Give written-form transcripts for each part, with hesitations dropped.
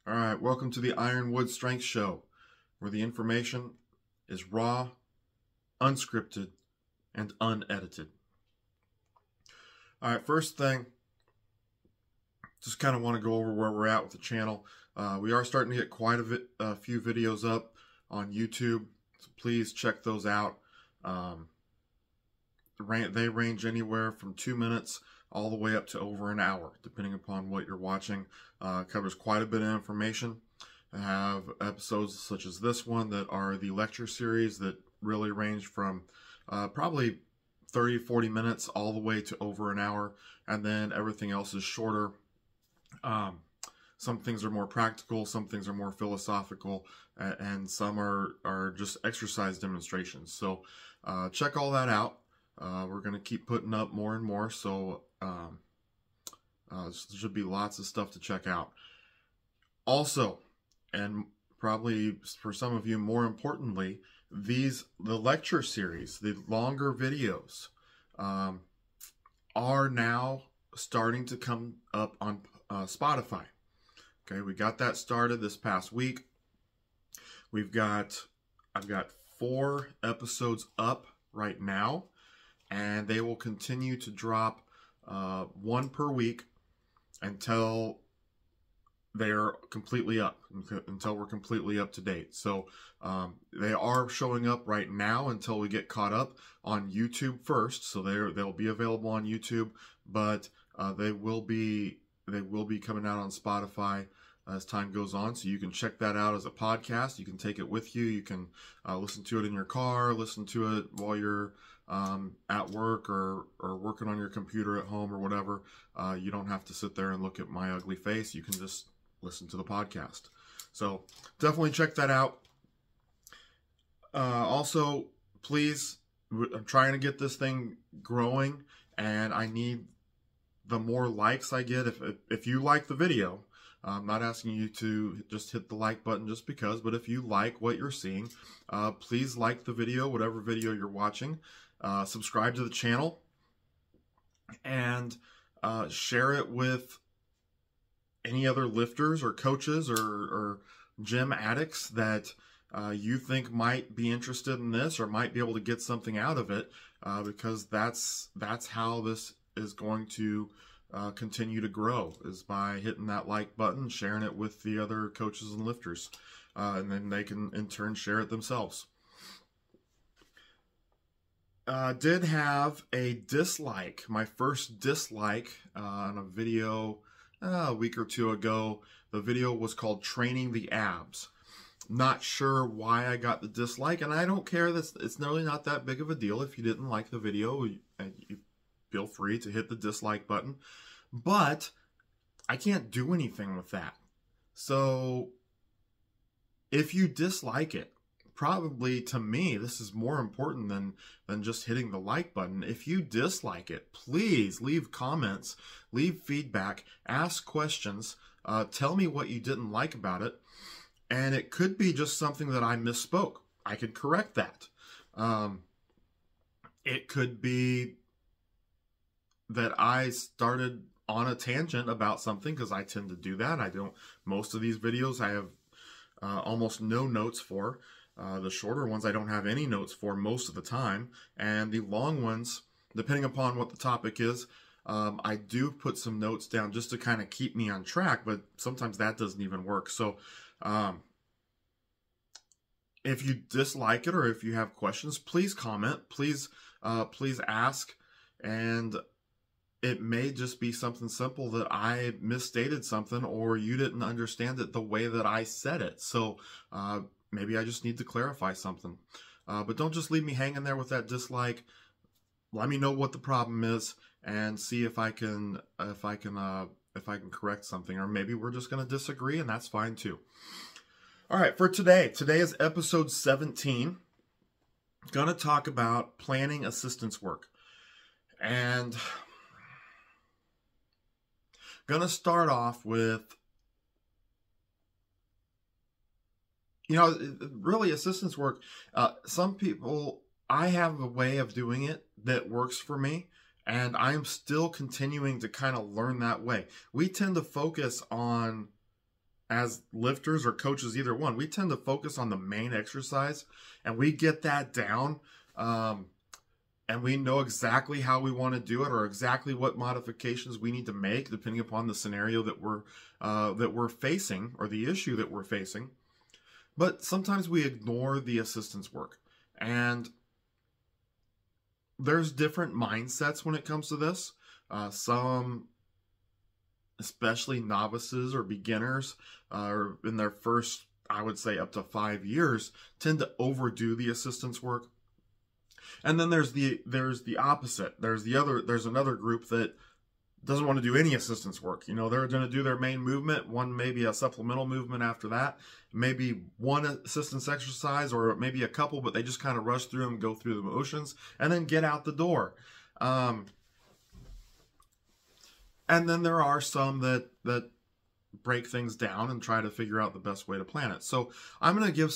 All right, welcome to the Ironwood Strength Show, where the information is raw, unscripted, and unedited. All right, first thing, just kind of want to go over where we're at with the channel. We are starting to get quite a few videos up on YouTube, so please check those out. They range anywhere from 2 minutes all the way up to over an hour, depending upon what you're watching. Covers quite a bit of information. I have episodes such as this one that are the lecture series that really range from probably 30-40 minutes all the way to over an hour, and then everything else is shorter. Some things are more practical, some things are more philosophical, and some are just exercise demonstrations. So check all that out. We're going to keep putting up more and more, so there should be lots of stuff to check out. Also, and probably for some of you more importantly, the lecture series, the longer videos, are now starting to come up on Spotify. Okay, we got that started this past week. I've got 4 episodes up right now, and they will continue to drop 1 per week until they're completely up, until we're completely up to date. So they are showing up right now until we get caught up on YouTube first. So they'll be available on YouTube, but they will be coming out on Spotify as time goes on. So you can check that out as a podcast. You can take it with you. You can listen to it in your car, listen to it while you're at work or working on your computer at home or whatever. You don't have to sit there and look at my ugly face. You can just listen to the podcast. So definitely check that out. Also, please, I'm trying to get this thing growing, and I need the more likes I get. If you like the video, I'm not asking you to just hit the like button just because, but if you like what you're seeing, please like the video, whatever video you're watching. Subscribe to the channel, and share it with any other lifters or coaches or gym addicts that you think might be interested in this or might be able to get something out of it, because that's how this is going to continue to grow, is by hitting that like button, sharing it with the other coaches and lifters, and then they can in turn share it themselves. Did have a dislike, my first dislike on a video a week or 2 ago. The video was called Training the Abs. Not sure why I got the dislike, and I don't care. It's really not that big of a deal. If you didn't like the video, you feel free to hit the dislike button, but I can't do anything with that. So if you dislike it, probably to me, this is more important than just hitting the like button. If you dislike it, please leave comments, leave feedback, ask questions, tell me what you didn't like about it. And it could be just something that I misspoke. I could correct that. It could be that I started on a tangent about something, because I tend to do that. Most of these videos I have almost no notes for. The shorter ones I don't have any notes for most of the time, and the long ones, depending upon what the topic is, I do put some notes down just to kind of keep me on track, but sometimes that doesn't even work. So if you dislike it or if you have questions, please comment, please ask, and it may just be something simple that I misstated something, or you didn't understand it the way that I said it. So maybe I just need to clarify something. But don't just leave me hanging there with that dislike. Let me know what the problem is and see if I can correct something, or maybe we're just going to disagree, and that's fine too. All right, for today is episode 17. Going to talk about planning assistance work. And going to start off with, really assistance work. Some people, I have a way of doing it that works for me, and I'm still continuing to kind of learn that way. We tend to focus on as lifters or coaches, either one, we tend to focus on the main exercise, and we get that down, and we know exactly how we want to do it, or exactly what modifications we need to make depending upon the scenario that we're facing, or the issue that we're facing. But sometimes we ignore the assistance work, and there's different mindsets when it comes to this. Some, especially novices or beginners, or in their first, I would say, up to 5 years, tend to overdo the assistance work. And then there's the opposite. There's another group that doesn't want to do any assistance work. You know, they're going to do their main movement, maybe a supplemental movement after that, maybe one assistance exercise, or maybe a couple, but they just kind of rush through them, go through the motions, and then get out the door. And then there are some that break things down and try to figure out the best way to plan it. So I'm going to give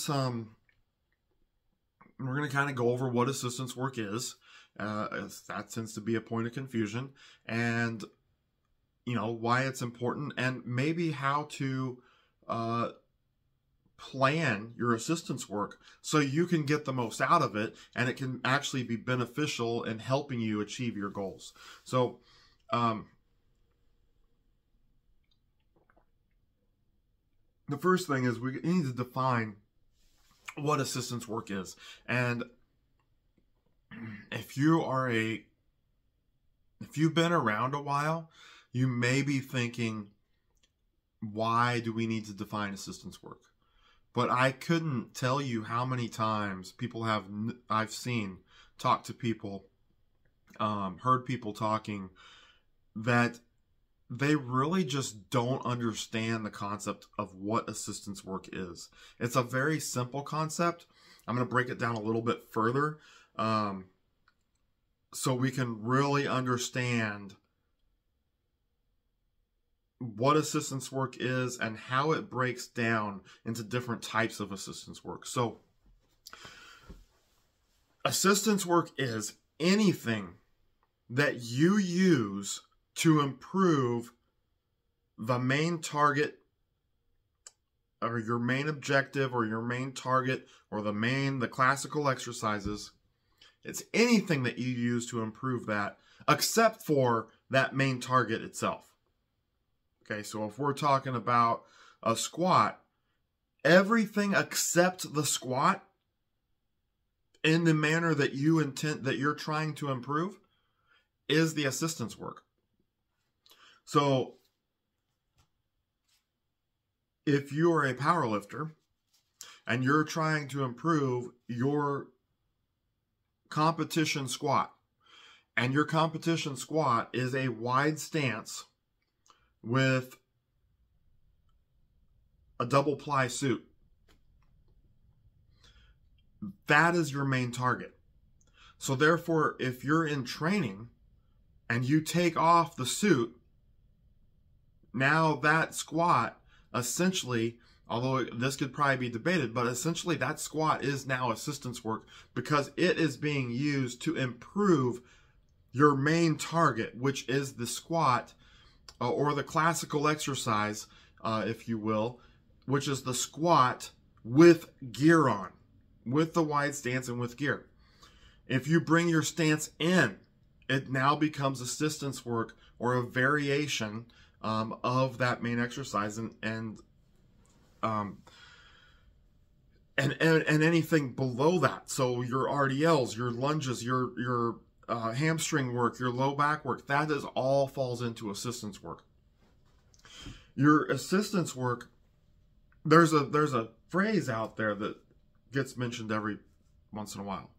we're going to kind of go over what assistance work is. That tends to be a point of confusion, and you know, why it's important, and maybe how to plan your assistance work so you can get the most out of it, and it can actually be beneficial in helping you achieve your goals. So the first thing is we need to define what assistance work is. And if you've been around a while, you may be thinking, why do we need to define assistance work? But I couldn't tell you how many times I've seen, talk to people, heard people talking, that they really just don't understand the concept of what assistance work is. It's a very simple concept. I'm going to break it down a little bit further, so we can really understand what assistance work is and how it breaks down into different types of assistance work. So assistance work is anything that you use to improve the main target, or your main objective, or your main target, or the classical exercises. It's anything that you use to improve that, except for that main target itself. Okay, so if we're talking about a squat, everything except the squat, in the manner that you're trying to improve, is the assistance work. So if you are a power lifter and you're trying to improve your competition squat, and your competition squat is a wide stance with a double ply suit, that is your main target. So therefore, if you're in training and you take off the suit, now that squat, essentially, although this could probably be debated, but essentially that squat is now assistance work, because it is being used to improve your main target, which is the squat, or the classical exercise, if you will, which is the squat with gear on, with the wide stance and with gear. If you bring your stance in, it now becomes assistance work, or a variation of that main exercise, and anything below that. So your RDLs, your lunges, your hamstring work, your low back work, that is all falls into assistance work. Your assistance work, there's a phrase out there that gets mentioned every once in a while,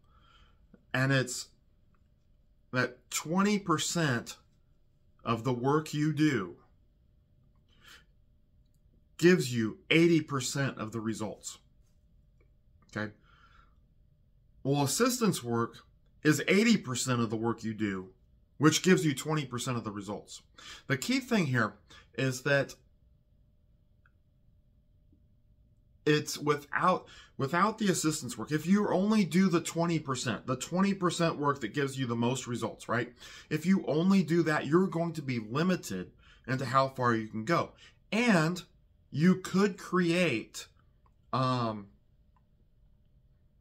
and it's that 20% of the work you do gives you 80% of the results. Okay? Well, assistance work is 80% of the work you do, which gives you 20% of the results. The key thing here is that it's without the assistance work. If you only do the 20% work that gives you the most results, right? If you only do that, you're going to be limited into how far you can go. And you could create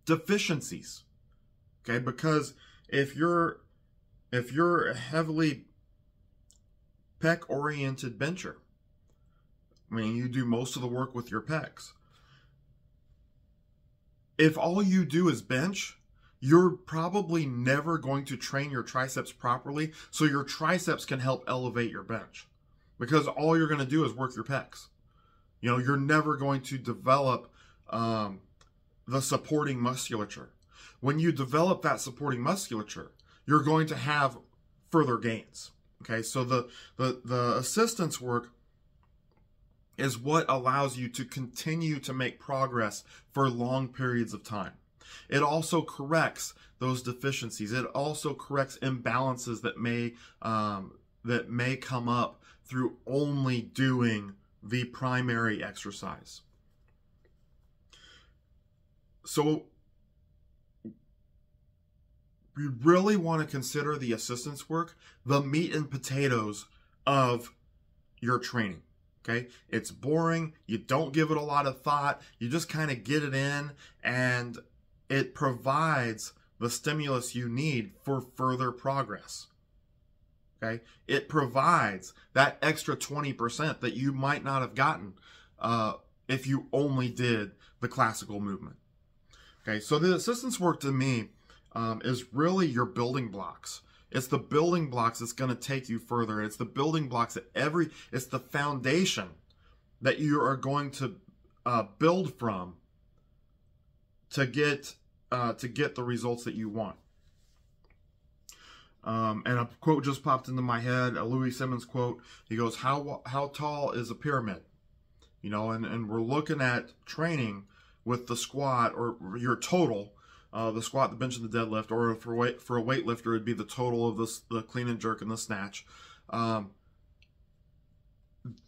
deficiencies. Okay, because if you're a heavily pec oriented bencher, I mean, you do most of the work with your pecs. If all you do is bench, you're probably never going to train your triceps properly, so your triceps can help elevate your bench, because all you're going to do is work your pecs. You know, you're never going to develop the supporting musculature. When you develop that supporting musculature, you're going to have further gains. Okay, so the assistance work is what allows you to continue to make progress for long periods of time. It also corrects those deficiencies. It also corrects imbalances that may come up through only doing the primary exercise. So we really want to consider the assistance work the meat and potatoes of your training. Okay, it's boring. You don't give it a lot of thought. You just kind of get it in, and it provides the stimulus you need for further progress. Okay, it provides that extra 20% that you might not have gotten if you only did the classical movement. Okay, so the assistance work to me is really your building blocks. It's the building blocks that's going to take you further. It's the building blocks it's the foundation that you are going to build from to get the results that you want. And a quote just popped into my head, a Louis Simmons quote. He goes, how tall is a pyramid? You know, and we're looking at training with the squat, or your total, the squat, the bench, and the deadlift, or for a weightlifter, it'd be the total of the clean and jerk and the snatch.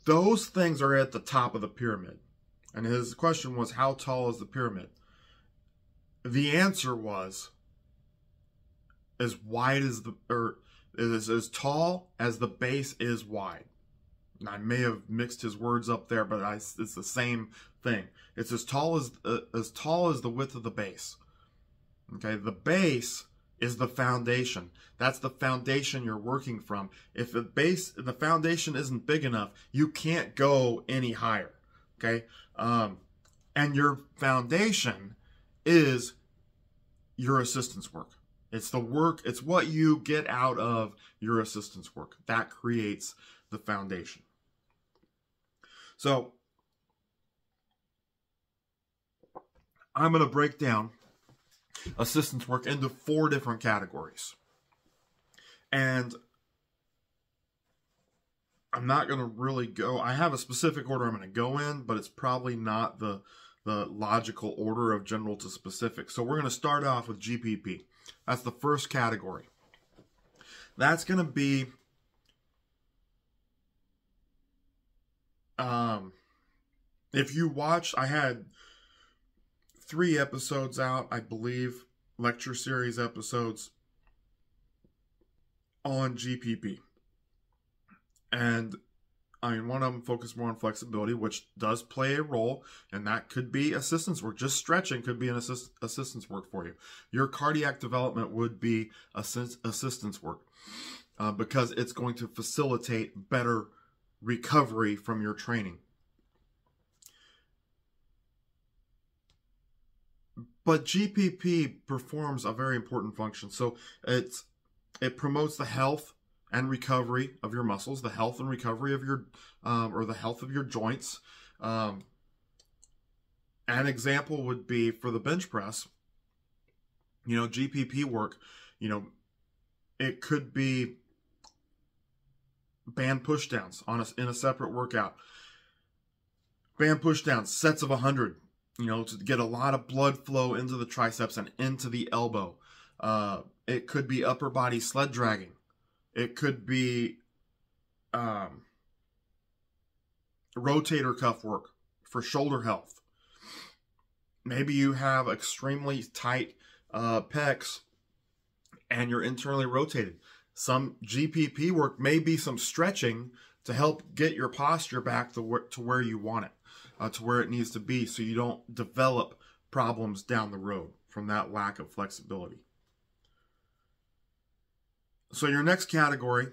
Those things are at the top of the pyramid. And his question was, how tall is the pyramid? The answer was, as wide as is as tall as the base is wide. And I may have mixed his words up there, but it's the same thing. It's as tall as the width of the base. Okay, the base is the foundation. That's the foundation you're working from. If the foundation isn't big enough, you can't go any higher. Okay, and your foundation is your assistance work. It's the work, it's what you get out of your assistance work. That creates the foundation. So, I'm going to break down assistance work into 4 different categories. And I'm not going to really go, I have a specific order I'm going to go in, but it's probably not the logical order of general to specific. So we're going to start off with GPP. That's the first category. That's going to be if you watch, I had 3 episodes out, I believe, lecture series episodes on GPP. And I mean, one of them focused more on flexibility, which does play a role, and that could be assistance work. Just stretching could be an assistance work for you. Your cardiac development would be assistance work because it's going to facilitate better recovery from your training. But GPP performs a very important function. So it promotes the health and recovery of your muscles, the health and recovery of your, or the health of your joints. An example would be for the bench press, you know, GPP work, you know, it could be band pushdowns in a separate workout. Band pushdowns, sets of 100, you know, to get a lot of blood flow into the triceps and into the elbow. It could be upper body sled dragging. It could be rotator cuff work for shoulder health. Maybe you have extremely tight pecs and you're internally rotated. Some GPP work may be some stretching to help get your posture back to where you want it, to where it needs to be, so you don't develop problems down the road from that lack of flexibility. So your next category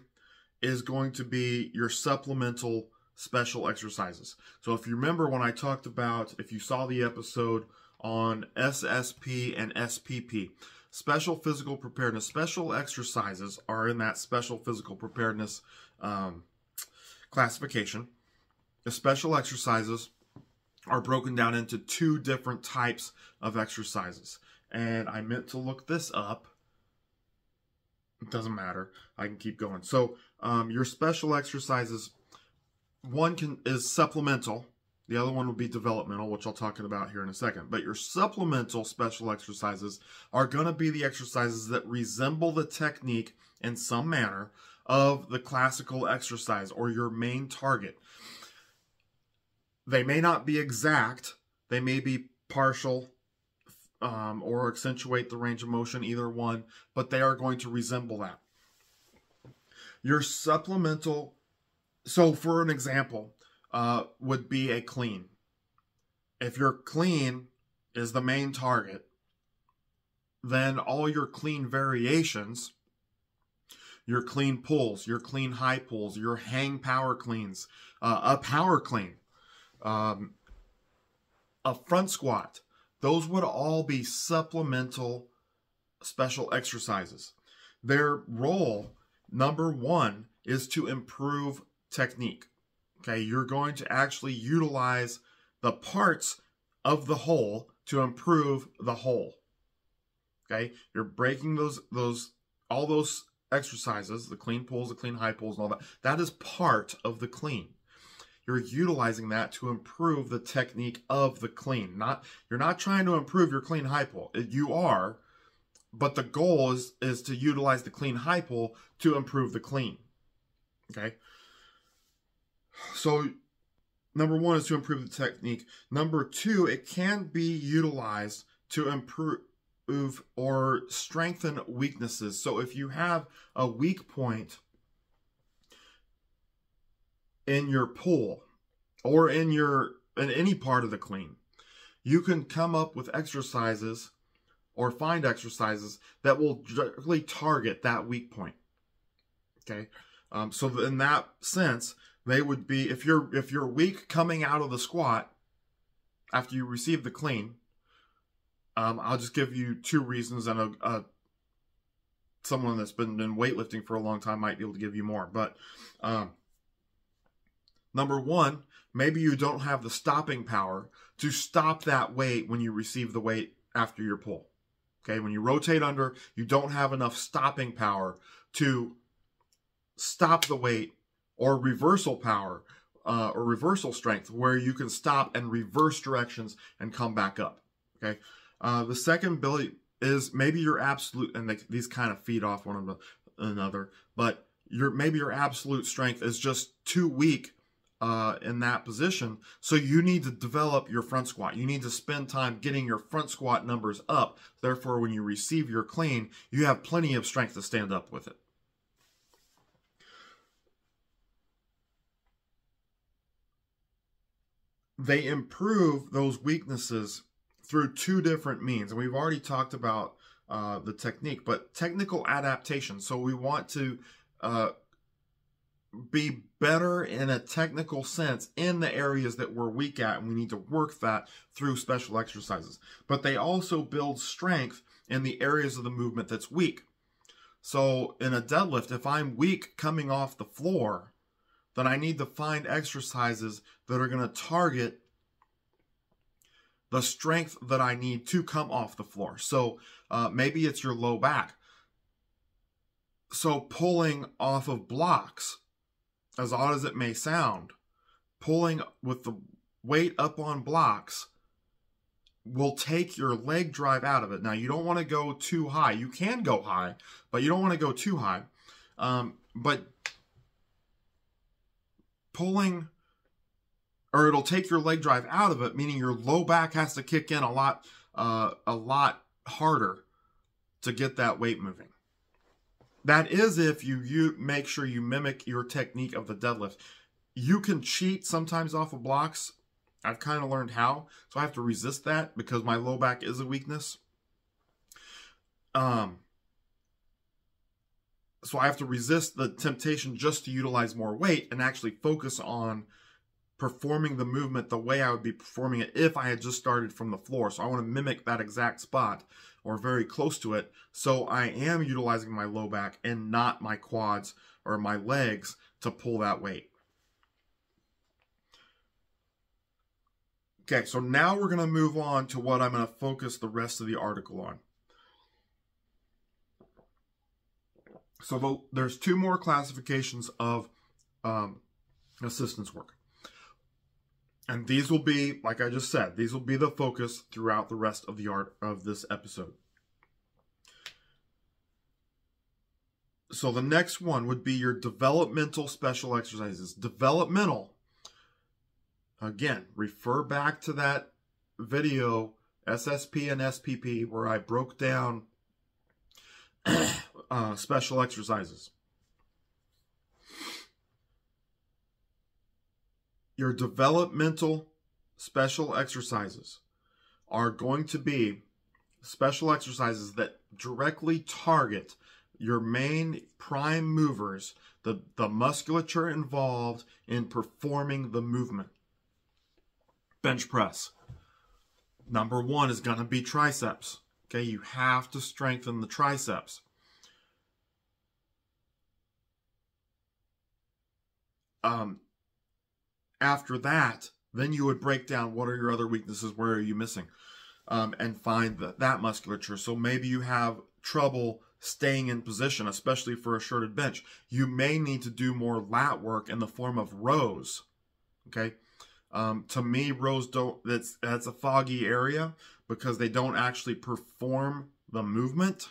is going to be your supplemental special exercises. So if you remember when I talked about, if you saw the episode on SSP and SPP, special physical preparedness, special exercises are in that special physical preparedness classification. The special exercises are broken down into two different types of exercises. And I meant to look this up. It doesn't matter. I can keep going. So your special exercises, one is supplemental. The other one would be developmental, which I'll talk about here in a second. But your supplemental special exercises are going to be the exercises that resemble the technique in some manner of the classical exercise or your main target. They may not be exact. They may be partial or accentuate the range of motion, either one, but they are going to resemble that. Your supplemental, so for an example, would be a clean. If your clean is the main target, then all your clean variations, your clean pulls, your clean high pulls, your hang power cleans, a power clean, a front squat, those would all be supplemental special exercises. Their role, number one, is to improve technique. Okay, you're going to actually utilize the parts of the whole to improve the whole. Okay, you're breaking all those exercises, the clean pulls, the clean high pulls, and all that. That is part of the clean. You're utilizing that to improve the technique of the clean. You're not trying to improve your clean high pull. You are, but the goal is to utilize the clean high pull to improve the clean. Okay. So number one is to improve the technique. Number two, it can be utilized to improve or strengthen weaknesses. So if you have a weak point in your pull or in any part of the clean, you can come up with exercises or find exercises that will directly target that weak point. Okay, so in that sense, they would be, if you're weak coming out of the squat after you receive the clean, I'll just give you two reasons, and someone that's been in weightlifting for a long time might be able to give you more. But number one, maybe you don't have the stopping power to stop that weight when you receive the weight after your pull. Okay, when you rotate under, you don't have enough stopping power to stop the weight, or reversal power, or reversal strength, where you can stop and reverse directions and come back up. Okay. The second ability is maybe your absolute, and these kind of feed off one another, but maybe your absolute strength is just too weak in that position, so you need to develop your front squat. You need to spend time getting your front squat numbers up. Therefore, when you receive your clean, you have plenty of strength to stand up with it. They improve those weaknesses through two different means. And we've already talked about the technique, but technical adaptation. So we want to be better in a technical sense in the areas that we're weak at, and we need to work that through special exercises. But they also build strength in the areas of the movement that's weak. So in a deadlift, if I'm weak coming off the floor, then I need to find exercises that are going to target the strength that I need to come off the floor. So maybe it's your low back. So pulling off of blocks, as odd as it may sound, pulling with the weight up on blocks will take your leg drive out of it. Now, you don't want to go too high. You can go high, but you don't want to go too high. But pulling, or it'll take your leg drive out of it, meaning your low back has to kick in a lot harder to get that weight moving. That is if you make sure you mimic your technique of the deadlift. you can cheat sometimes off of blocks. I've kind of learned how, so I have to resist that because my low back is a weakness. So I have to resist the temptation just to utilize more weight and actually focus on performing the movement the way I would be performing it if I had just started from the floor. So I want to mimic that exact spot or very close to it. So I am utilizing my low back and not my quads or my legs to pull that weight. Okay, so now we're going to move on to what I'm going to focus the rest of the article on. So there's two more classifications of assistance work. And these will be, like I just said, these will be the focus throughout the rest of the art of this episode. So the next one would be your developmental special exercises. Developmental, again, refer back to that video, SSP and SPP, where I broke down special exercises. Your developmental special exercises are going to be special exercises that directly target your main prime movers, the musculature involved in performing the movement. Bench press. Number one is going to be triceps. Okay, you have to strengthen the triceps. After that, then you would break down what are your other weaknesses, where are you missing, and find that musculature. So maybe you have trouble staying in position, especially for a shirted bench. You may need to do more lat work in the form of rows. Okay, to me, rows don't. That's a foggy area because they don't actually perform the movement.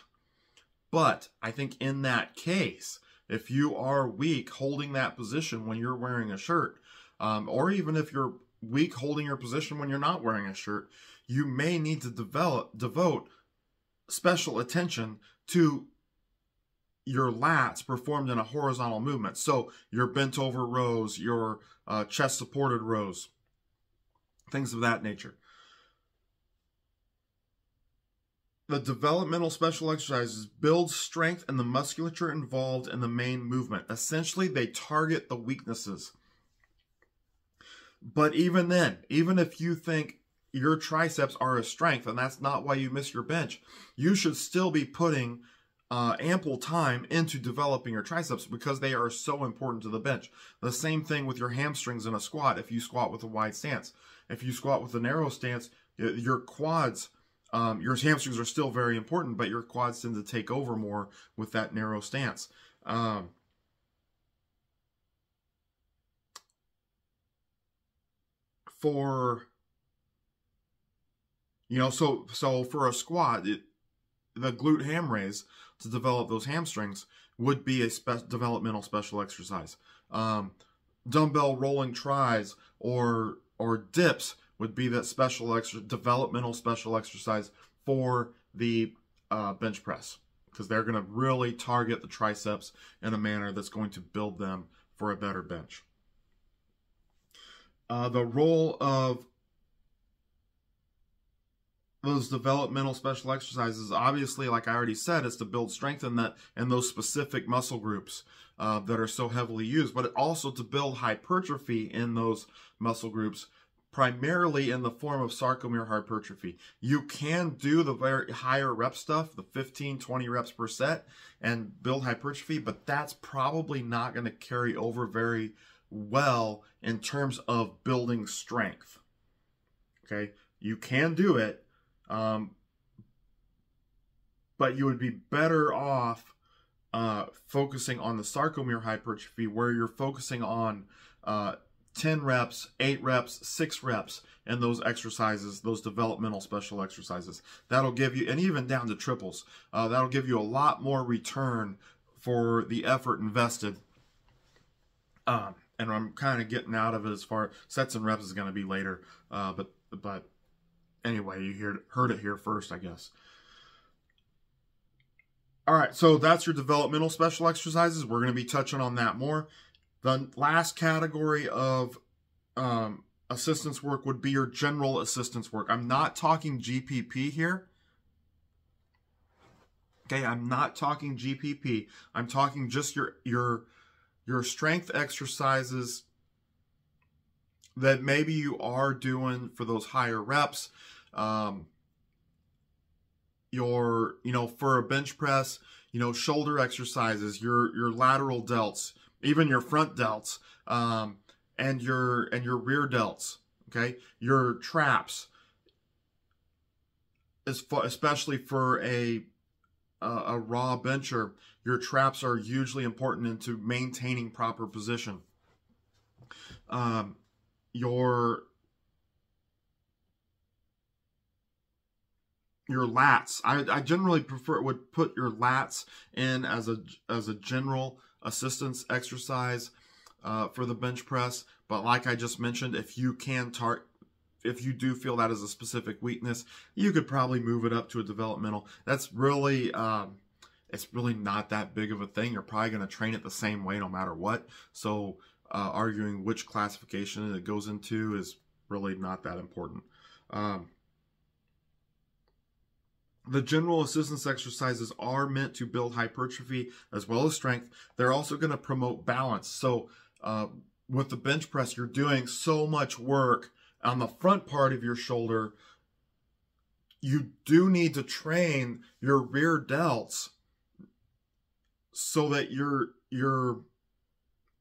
But I think in that case, if you are weak holding that position when you're wearing a shirt, or even if you're weak holding your position when you're not wearing a shirt, you may need to devote special attention to your lats performed in a horizontal movement. So your bent over rows, your chest supported rows, things of that nature. The developmental special exercises build strength in the musculature involved in the main movement. Essentially, they target the weaknesses. But even then, even if you think your triceps are a strength and that's not why you miss your bench, you should still be putting ample time into developing your triceps because they are so important to the bench. The same thing with your hamstrings in a squat if you squat with a wide stance. If you squat with a narrow stance, your quads, your hamstrings are still very important, but your quads tend to take over more with that narrow stance. So for a squat, the glute ham raise to develop those hamstrings would be a developmental special exercise. Dumbbell rolling tries or dips would be that developmental special exercise for the bench press, because they're going to really target the triceps in a manner that's going to build them for a better bench. The role of those developmental special exercises, obviously, like I already said, is to build strength in those specific muscle groups that are so heavily used, but also to build hypertrophy in those muscle groups, primarily in the form of sarcomere hypertrophy. You can do the very higher rep stuff, the 15, 20 reps per set, and build hypertrophy, but that's probably not going to carry over very well in terms of building strength. Okay, you can do it, but you would be better off focusing on the sarcomere hypertrophy, where you're focusing on 10 reps, 8 reps, 6 reps, and those exercises, those developmental special exercises. That'll give you, and even down to triples, that'll give you a lot more return for the effort invested. And I'm kind of getting out of it as far sets and reps is going to be later. But anyway, you heard it here first, I guess. All right, so that's your developmental special exercises. We're going to be touching on that more. The last category of assistance work would be your general assistance work. I'm not talking GPP here. Okay, I'm not talking GPP. I'm talking just your strength exercises that maybe you are doing for those higher reps. For a bench press, shoulder exercises, your lateral delts, even your front delts, and your rear delts. Okay, your traps, especially for a raw bencher, your traps are hugely important into maintaining proper position. Your lats, I generally would put your lats in as a general assistance exercise for the bench press. But like I just mentioned, if you do feel that is a specific weakness, you could probably move it up to a developmental. That's really, it's really not that big of a thing. You're probably going to train it the same way no matter what. So arguing which classification it goes into is really not that important. The general assistance exercises are meant to build hypertrophy as well as strength. They're also going to promote balance. So with the bench press, you're doing so much work on the front part of your shoulder. You do need to train your rear delts so that you're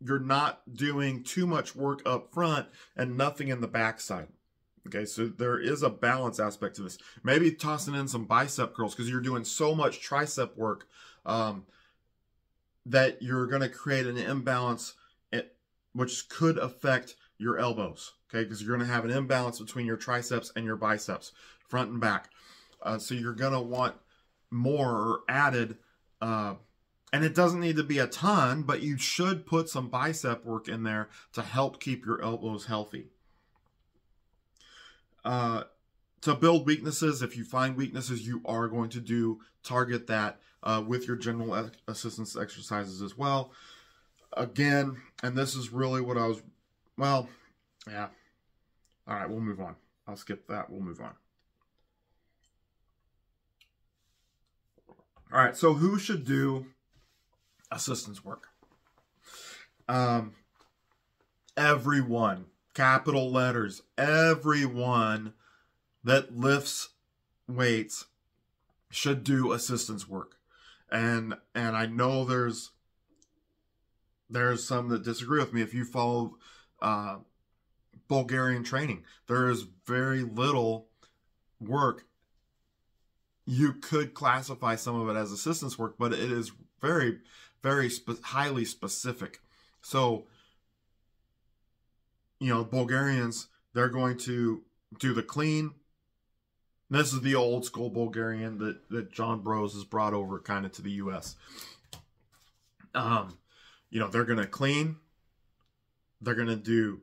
not doing too much work up front and nothing in the backside. Okay, so there is a balance aspect to this. Maybe tossing in some bicep curls because you're doing so much tricep work that you're going to create an imbalance, which could affect your elbows. Okay, because you're going to have an imbalance between your triceps and your biceps, front and back. So you're going to want more added, and it doesn't need to be a ton, but you should put some bicep work in there to help keep your elbows healthy. To build weaknesses, if you find weaknesses, you are going to target that with your general assistance exercises as well. Again, and this is really what I was, well, yeah. All right, we'll move on. I'll skip that. We'll move on. All right, so who should do assistance work? Everyone. Capital letters. Everyone that lifts weights should do assistance work. And I know there's some that disagree with me. If you follow Bulgarian training, there is very little work. You could classify some of it as assistance work, but it is very, very highly specific. So, Bulgarians, they're going to do the clean. This is the old school Bulgarian that John Bros has brought over kind of to the U.S. They're going to clean. They're going to do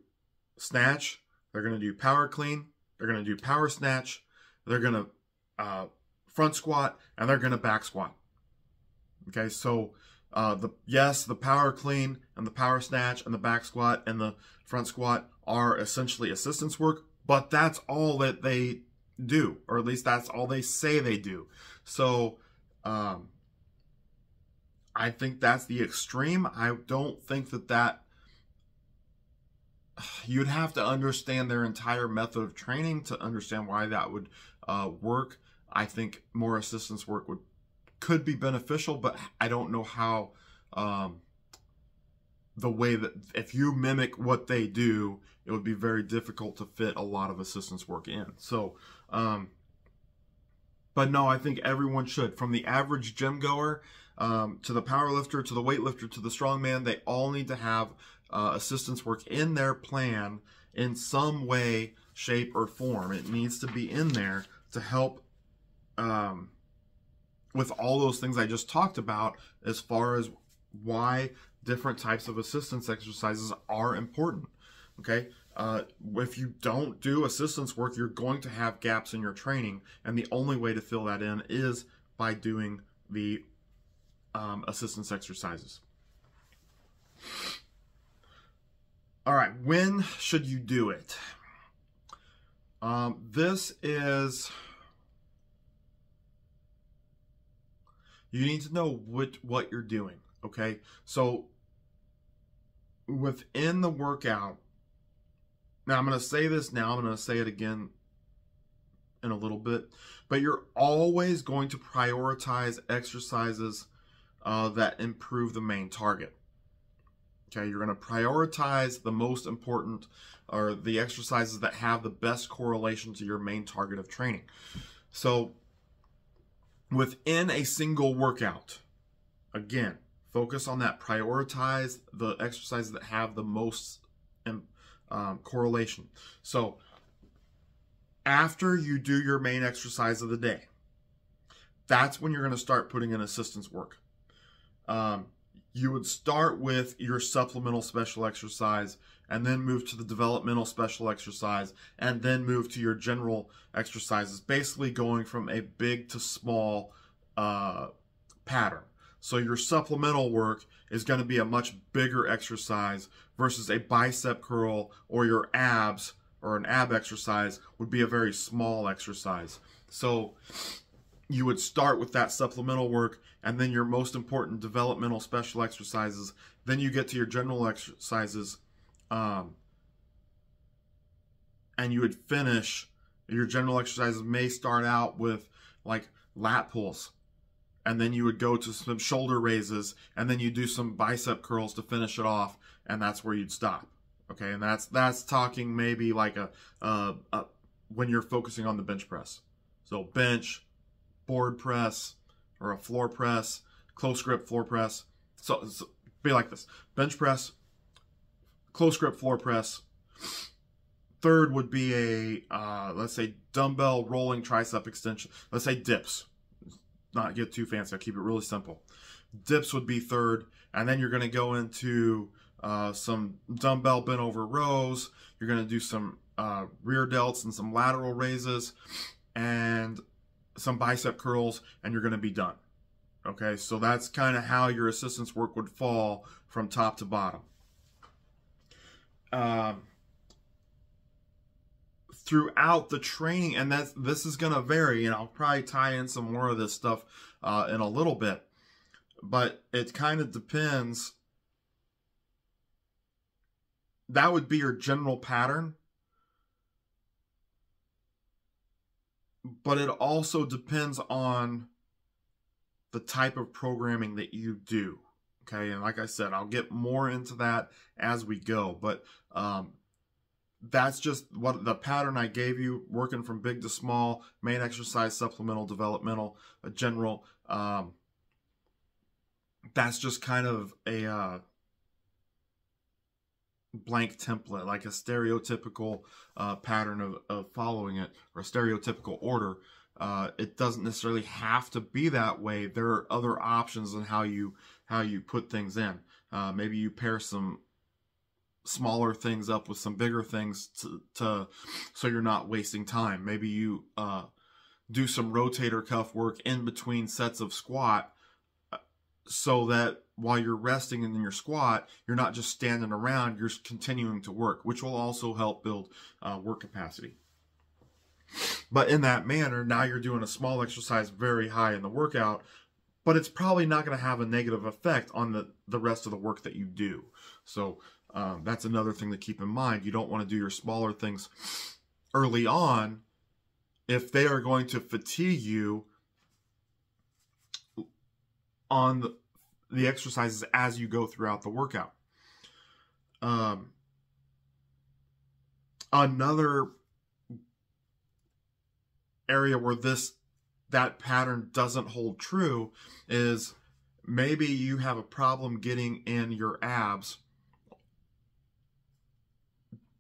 snatch. They're going to do power clean. They're going to do power snatch. They're going to front squat, and they're going to back squat. Okay, so the power clean and the power snatch and the back squat and the front squat are essentially assistance work, but that's all that they do, or at least that's all they say they do. So I think that's the extreme. I don't think that you'd have to understand their entire method of training to understand why that would work. I think more assistance work could be beneficial, but I don't know how the way that if you mimic what they do, it would be very difficult to fit a lot of assistance work in. So, but no, I think everyone should, from the average gym goer to the power lifter, to the weightlifter, to the strongman, they all need to have assistance work in their plan in some way, shape, or form. It needs to be in there to help with all those things I just talked about as far as why different types of assistance exercises are important. Okay, if you don't do assistance work, you're going to have gaps in your training, and the only way to fill that in is by doing the assistance exercises. All right, when should you do it? This is, you need to know what you're doing, okay? So within the workout, now I'm going to say this now, I'm going to say it again in a little bit, but you're always going to prioritize exercises that improve the main target. Okay, you're going to prioritize the most important, or the exercises that have the best correlation to your main target of training. So within a single workout, again, focus on that. Prioritize the exercises that have the most correlation. So after you do your main exercise of the day, that's when you're going to start putting in assistance work. You would start with your supplemental special exercise, and then move to the developmental special exercise, and then move to your general exercises, basically going from a big to small pattern. So your supplemental work is going to be a much bigger exercise versus a bicep curl, or your abs, or an ab exercise would be a very small exercise. So you would start with that supplemental work, and then your most important developmental special exercises. Then you get to your general exercises, and you would finish your general exercises. May start out with like lat pulls, and then you would go to some shoulder raises, and then you do some bicep curls to finish it off, and that's where you'd stop. Okay, and that's talking maybe like when you're focusing on the bench press. So bench, board press, or a floor press, close grip floor press. So be like this: bench press, close grip floor press. Third would be a, let's say, dumbbell rolling tricep extension. Let's say dips. Not get too fancy. I'll keep it really simple. Dips would be third, and then you're going to go into some dumbbell bent over rows. You're going to do some rear delts and some lateral raises, and some bicep curls, and you're going to be done. Okay, so that's kind of how your assistance work would fall from top to bottom. Throughout the training, and this is going to vary, and I'll probably tie in some more of this stuff in a little bit, but it kind of depends. That would be your general pattern, but it also depends on the type of programming that you do. Okay, and like I said, I'll get more into that as we go, but that's just what the pattern I gave you, working from big to small, main exercise, supplemental, developmental, general. That's just kind of a blank template, like a stereotypical pattern of following it, or a stereotypical order. It doesn't necessarily have to be that way. There are other options on how you put things in. Maybe you pair some smaller things up with some bigger things so you're not wasting time. Maybe you do some rotator cuff work in between sets of squat, so that while you're resting in your squat, you're not just standing around, you're continuing to work, which will also help build work capacity. But in that manner, now you're doing a small exercise very high in the workout, but it's probably not going to have a negative effect on the rest of the work that you do. So that's another thing to keep in mind. You don't want to do your smaller things early on if they are going to fatigue you on the exercises as you go throughout the workout. Another area where that pattern doesn't hold true is maybe you have a problem getting in your abs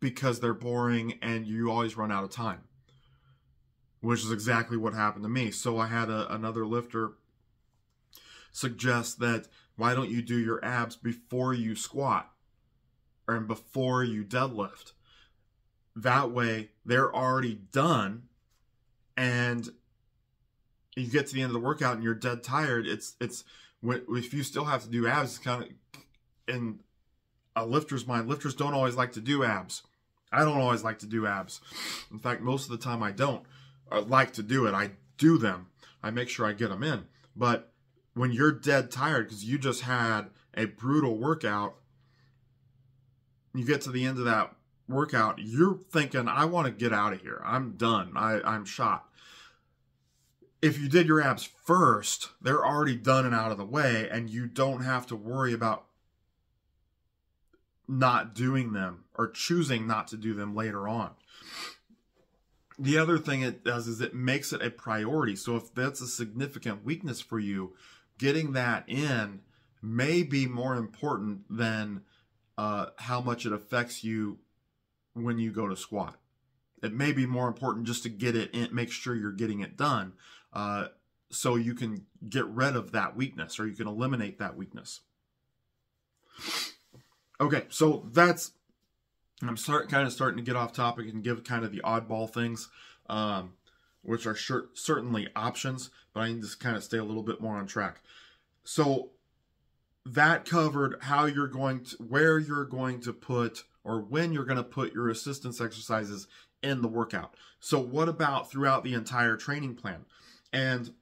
because they're boring and you always run out of time, which is exactly what happened to me. So I had another lifter suggest that, why don't you do your abs before you squat or before you deadlift? That way they're already done, and you get to the end of the workout and you're dead tired. If you still have to do abs, it's kind of, and a lifter's mind. Lifters don't always like to do abs. I don't always like to do abs. In fact, most of the time I don't like to do it. I do them. I make sure I get them in. But when you're dead tired because you just had a brutal workout, you get to the end of that workout, you're thinking, I want to get out of here. I'm done. I'm shot. If you did your abs first, they're already done and out of the way, and you don't have to worry about not doing them or choosing not to do them later on. The other thing it does is it makes it a priority. So if that's a significant weakness for you, getting that in may be more important than how much it affects you when you go to squat. It may be more important just to get it in, make sure you're getting it done, so you can get rid of that weakness, or you can eliminate that weakness. Okay, so that's, I'm kind of starting to get off topic and give kind of the oddball things, which are certainly options, but I need to kind of stay a little bit more on track. So that covered how you're going to, where you're going to put, or when you're going to put your assistance exercises in the workout. So what about throughout the entire training plan? And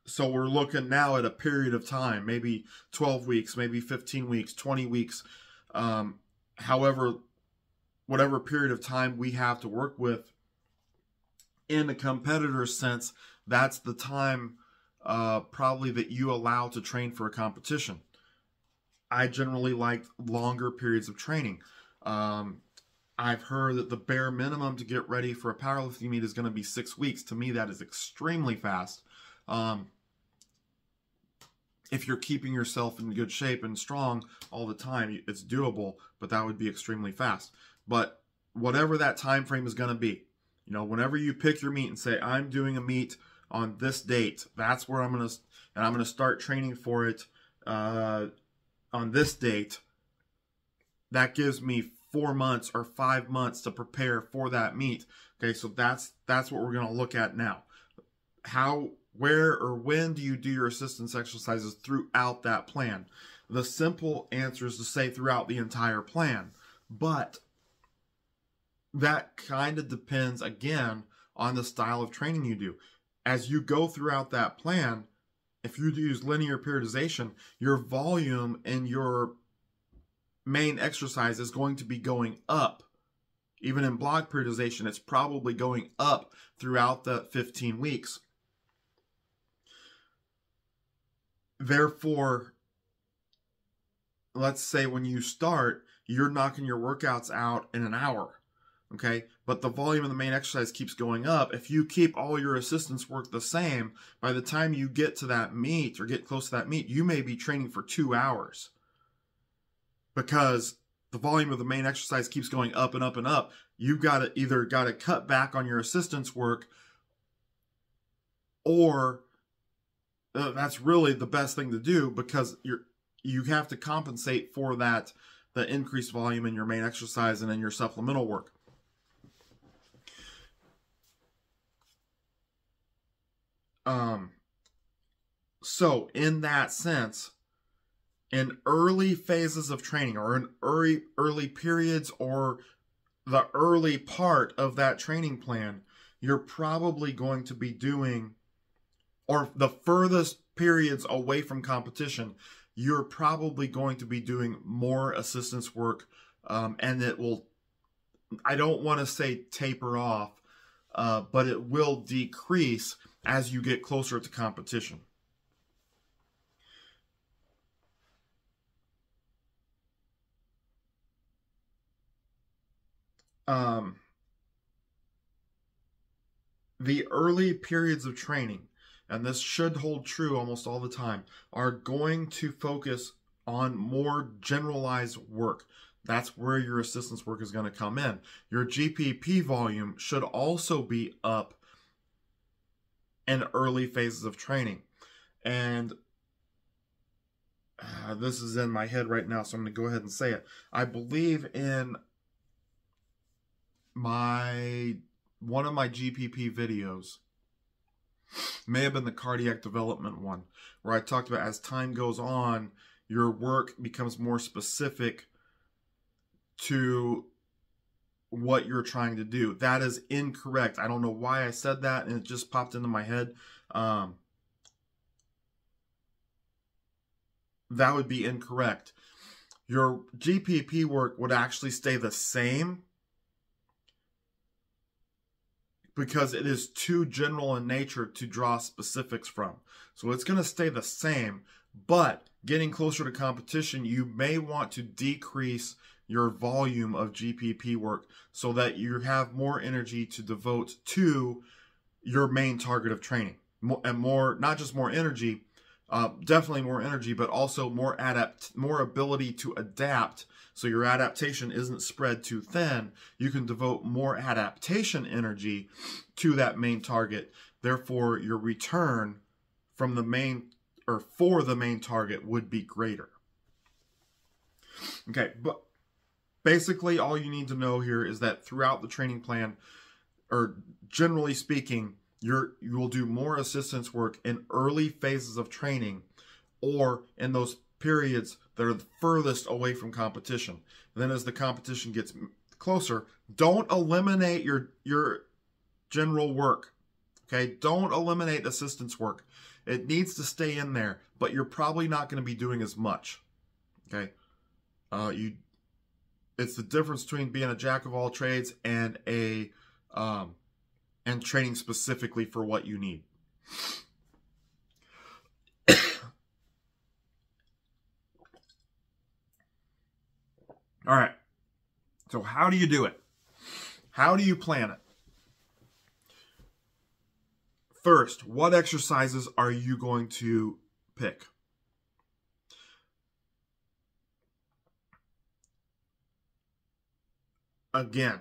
so we're looking now at a period of time, maybe 12 weeks, maybe 15 weeks, 20 weeks, however, whatever period of time we have to work with. In a competitor's sense, that's the time probably that you allow to train for a competition. I generally like longer periods of training. I've heard that the bare minimum to get ready for a powerlifting meet is going to be 6 weeks. To me, that is extremely fast. If you're keeping yourself in good shape and strong all the time, it's doable, but that would be extremely fast. But whatever that time frame is going to be, you know, whenever you pick your meet and say, I'm doing a meet on this date, that's where I'm going to start training for it on this date. That gives me 4 months or 5 months to prepare for that meet. Okay, so that's what we're going to look at now. How, where, or when do you do your assistance exercises throughout that plan? The simple answer is to say throughout the entire plan, but that kind of depends, again, on the style of training you do. As you go throughout that plan, if you use linear periodization, your volume and your main exercise is going to be going up. Even in block periodization, it's probably going up throughout the 15 weeks. Therefore, let's say when you start, you're knocking your workouts out in an hour, okay? But the volume of the main exercise keeps going up. If you keep all your assistance work the same, by the time you get to that meet or get close to that meet, you may be training for 2 hours. Because the volume of the main exercise keeps going up and up and up. You've got to either cut back on your assistance work, or that's really the best thing to do, because you have to compensate for that, the increased volume in your main exercise and in your supplemental work. So in that sense, in early phases of training, or in early periods, or the early part of that training plan, you're probably going to be doing, or the furthest periods away from competition, you're probably going to be doing more assistance work, and it will, I don't want to say taper off, but it will decrease as you get closer to competition. The early periods of training, and this should hold true almost all the time, are going to focus on more generalized work. That's where your assistance work is going to come in. Your GPP volume should also be up in early phases of training. And this is in my head right now, so I'm going to go ahead and say it. I believe in one of my GPP videos, may have been the cardiac development one, where I talked about as time goes on, your work becomes more specific to what you're trying to do. That is incorrect. I don't know why I said that, and it just popped into my head. That would be incorrect. Your GPP work would actually stay the same because it is too general in nature to draw specifics from. So it's going to stay the same, but getting closer to competition, you may want to decrease your volume of GPP work so that you have more energy to devote to your main target of training. And more, not just more energy, definitely more energy, but also more ability to adapt. So your adaptation isn't spread too thin. You can devote more adaptation energy to that main target. Therefore, your return from the main or for the main target would be greater. Okay, but basically all you need to know here is that throughout the training plan, or generally speaking, you will do more assistance work in early phases of training or in those periods that are the furthest away from competition. And then as the competition gets closer, don't eliminate your general work. Okay, don't eliminate assistance work. It needs to stay in there, but you're probably not going to be doing as much. Okay, it's the difference between being a jack of all trades and and training specifically for what you need. All right. So how do you do it? How do you plan it? First, what exercises are you going to pick? Again,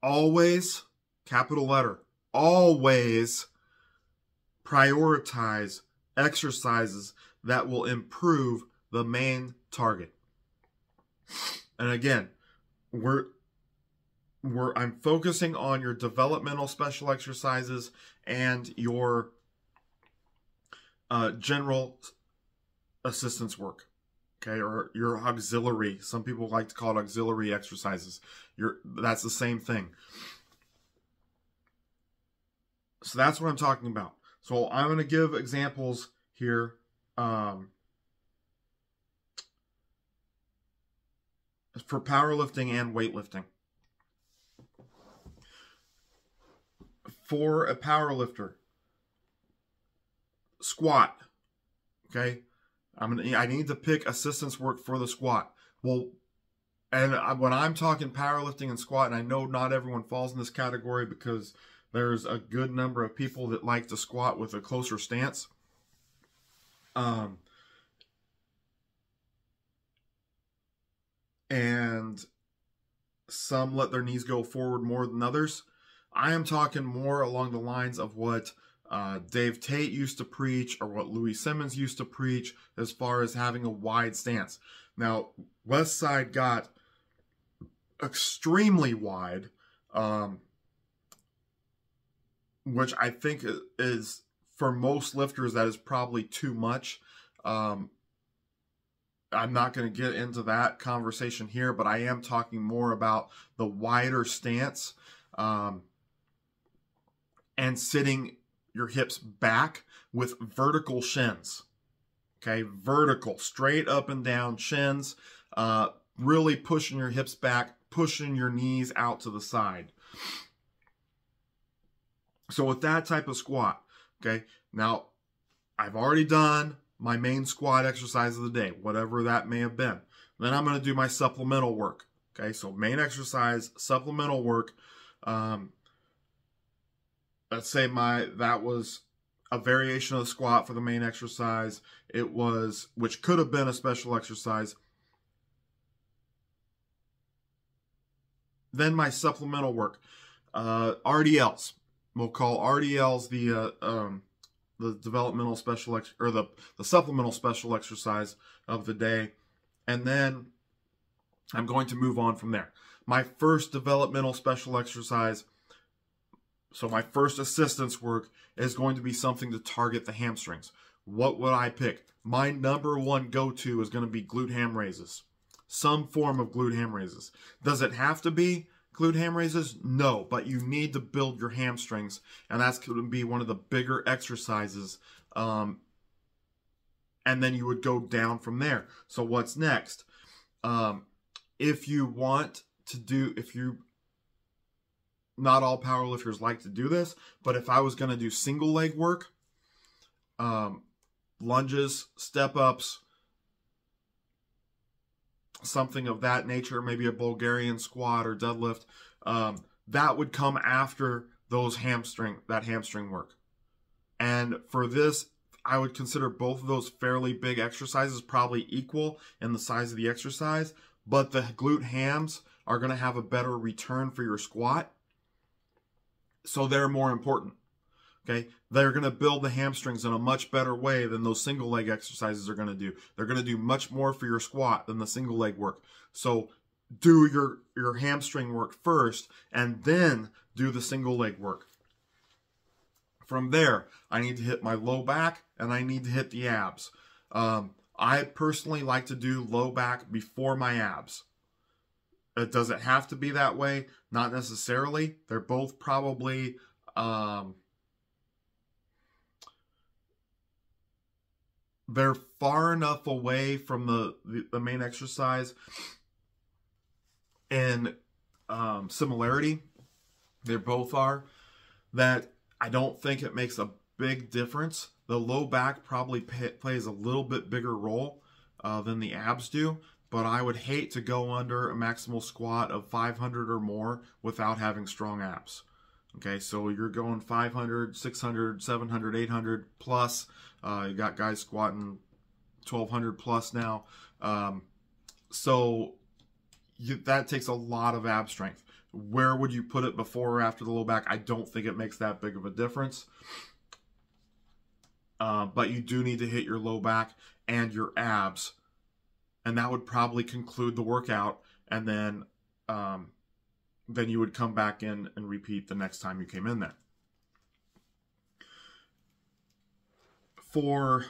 always, capital letter, always prioritize exercises that will improve the main target. And again, I'm focusing on your developmental special exercises and your general assistance work. Okay, or your auxiliary. Some people like to call it auxiliary exercises. That's the same thing. So that's what I'm talking about. So I'm going to give examples here. For powerlifting and weightlifting. For a powerlifter, squat. Okay, I need to pick assistance work for the squat. Well, and when I'm talking powerlifting and squat, and I know not everyone falls in this category because there's a good number of people that like to squat with a closer stance. And some let their knees go forward more than others. I am talking more along the lines of what Dave Tate used to preach, or what Louis Simmons used to preach, as far as having a wide stance. Now, Westside got extremely wide, which I think is, for most lifters, that is probably too much. I'm not going to get into that conversation here, but I am talking more about the wider stance and sitting your hips back with vertical shins. Okay, vertical, straight up and down shins, really pushing your hips back, pushing your knees out to the side. So with that type of squat, okay, now I've already done my main squat exercise of the day, whatever that may have been. Then I'm going to do my supplemental work. Okay, so main exercise, supplemental work. Let's say that was a variation of the squat for the main exercise. It was, which could have been a special exercise. Then my supplemental work, RDLs. We'll call RDLs the developmental special or the supplemental special exercise of the day, and then I'm going to move on from there. My first developmental special exercise, so my first assistance work, is going to be something to target the hamstrings. What would I pick? My number one go-to is going to be glute ham raises. some form of glute ham raises. Does it have to be glute ham raises? No, but you need to build your hamstrings, and that's going to be one of the bigger exercises. And then you would go down from there. So what's next? If you want to do, not all powerlifters like to do this, but if I was going to do single leg work, lunges, step ups, something of that nature, maybe a Bulgarian squat or deadlift, that would come after those hamstring work. And for this, I would consider both of those fairly big exercises, probably equal in the size of the exercise, but the glute hams are going to have a better return for your squat, so they're more important. Okay, they're going to build the hamstrings in a much better way than those single leg exercises are going to do. They're going to do much more for your squat than the single leg work. So do your hamstring work first, and then do the single leg work. From there, I need to hit my low back, and I need to hit the abs. I personally like to do low back before my abs. Does it have to be that way? Not necessarily. They're both probably they're far enough away from the main exercise in similarity. They both are, that I don't think it makes a big difference. The low back probably plays a little bit bigger role than the abs do, but I would hate to go under a maximal squat of 500 or more without having strong abs. Okay, so you're going 500, 600, 700, 800 plus. You got guys squatting 1200 plus now. That takes a lot of ab strength. Where would you put it before or after the low back? I don't think it makes that big of a difference. But you do need to hit your low back and your abs. And that would probably conclude the workout. And then you would come back in and repeat the next time you came in there. For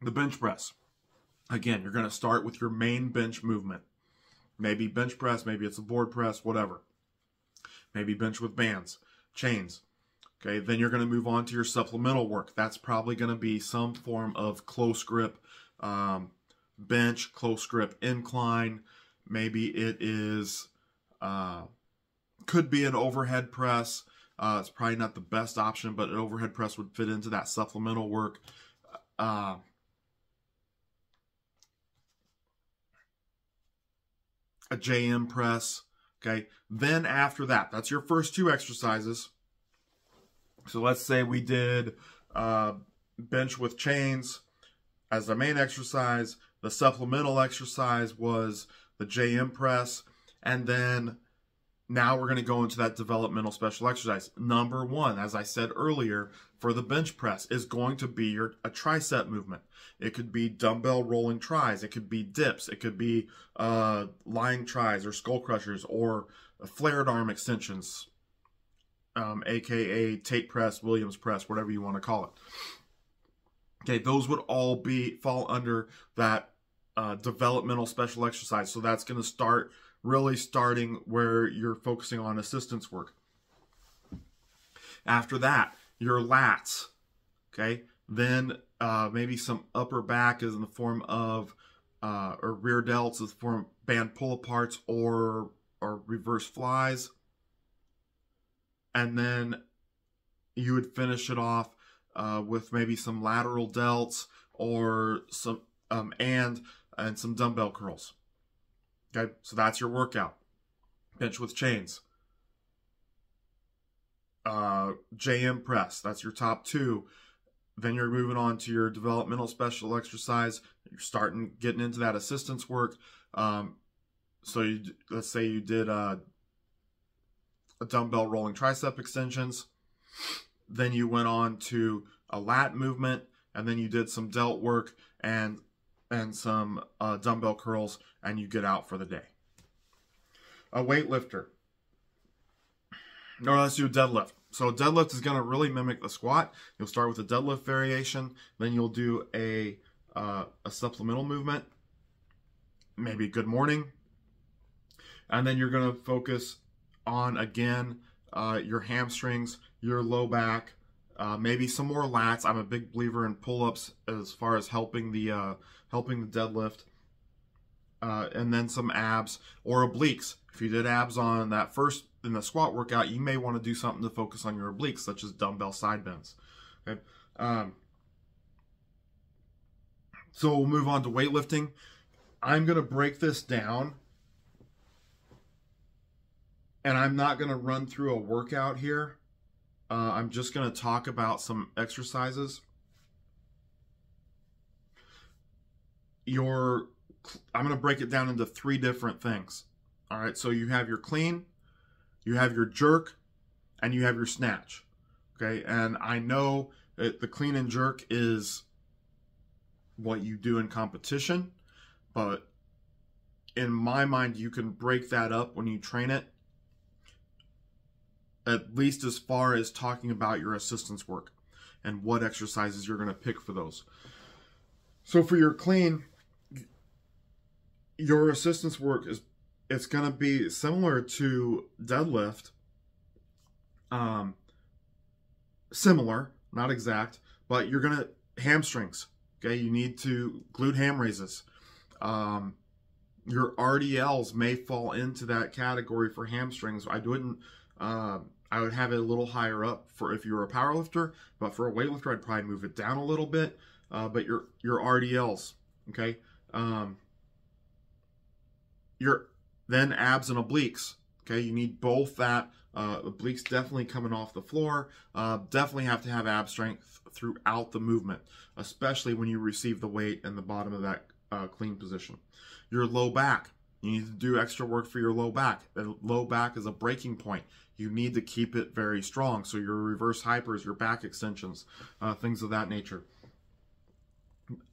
the bench press, again, you're going to start with your main bench movement. Maybe bench press, maybe it's a board press, whatever. Maybe bench with bands, chains. Okay, then you're going to move on to your supplemental work. That's probably going to be some form of close grip bench, close grip incline. Maybe it is, could be an overhead press. It's probably not the best option, but an overhead press would fit into that supplemental work. A JM press. Okay, then after that, that's your first two exercises. So let's say we did bench with chains as the main exercise. The supplemental exercise was the JM press. And then now we're going to go into that developmental special exercise. Number one, as I said earlier, for the bench press is going to be a tricep movement. It could be dumbbell rolling tries. It could be dips. It could be lying tries or skull crushers or flared arm extensions, aka Tate press, Williams press, whatever you want to call it. Okay, those would all fall under that developmental special exercise. So that's going to start really starting where you're focusing on assistance work. After that, your lats. Okay, then maybe some upper back is in the form of or rear delts is the form of band pull aparts or reverse flies. And then you would finish it off with maybe some lateral delts or some and some dumbbell curls. Okay, so that's your workout. Bench with chains. JM press, that's your top two. Then you're moving on to your developmental special exercise. You're getting into that assistance work. So let's say you did a dumbbell rolling tricep extensions. Then you went on to a lat movement, and then you did some delt work and some dumbbell curls, and you get out for the day. A weightlifter. Or let's do a deadlift. So deadlift is going to really mimic the squat. You'll start with a deadlift variation, then you'll do a supplemental movement, maybe good morning, and then you're going to focus on, again, your hamstrings, your low back, maybe some more lats. I'm a big believer in pull-ups as far as helping the deadlift, and then some abs or obliques. If you did abs on that first in the squat workout, you may want to do something to focus on your obliques, such as dumbbell side bends. Okay. So we'll move on to weightlifting. I'm going to break this down, and I'm not going to run through a workout here. I'm just going to talk about some exercises. I'm going to break it down into 3 different things. All right, so you have your clean, you have your jerk, and you have your snatch. Okay, and I know that the clean and jerk is what you do in competition, but in my mind, you can break that up when you train it, at least as far as talking about your assistance work and what exercises you're going to pick for those. So for your clean, your assistance work it's going to be similar to deadlift. Similar, not exact, but you're going to hamstrings. Okay, you need to glute ham raises. Your RDLs may fall into that category for hamstrings. I would have it a little higher up for if you're a power lifter, but for a weightlifter, I'd probably move it down a little bit. But your RDLs, okay? Then abs and obliques, okay? You need both that. Obliques definitely coming off the floor. Definitely have to have ab strength throughout the movement, especially when you receive the weight in the bottom of that clean position. Your low back, you need to do extra work for your low back. The low back is a breaking point. You need to keep it very strong. So your reverse hypers, your back extensions, things of that nature.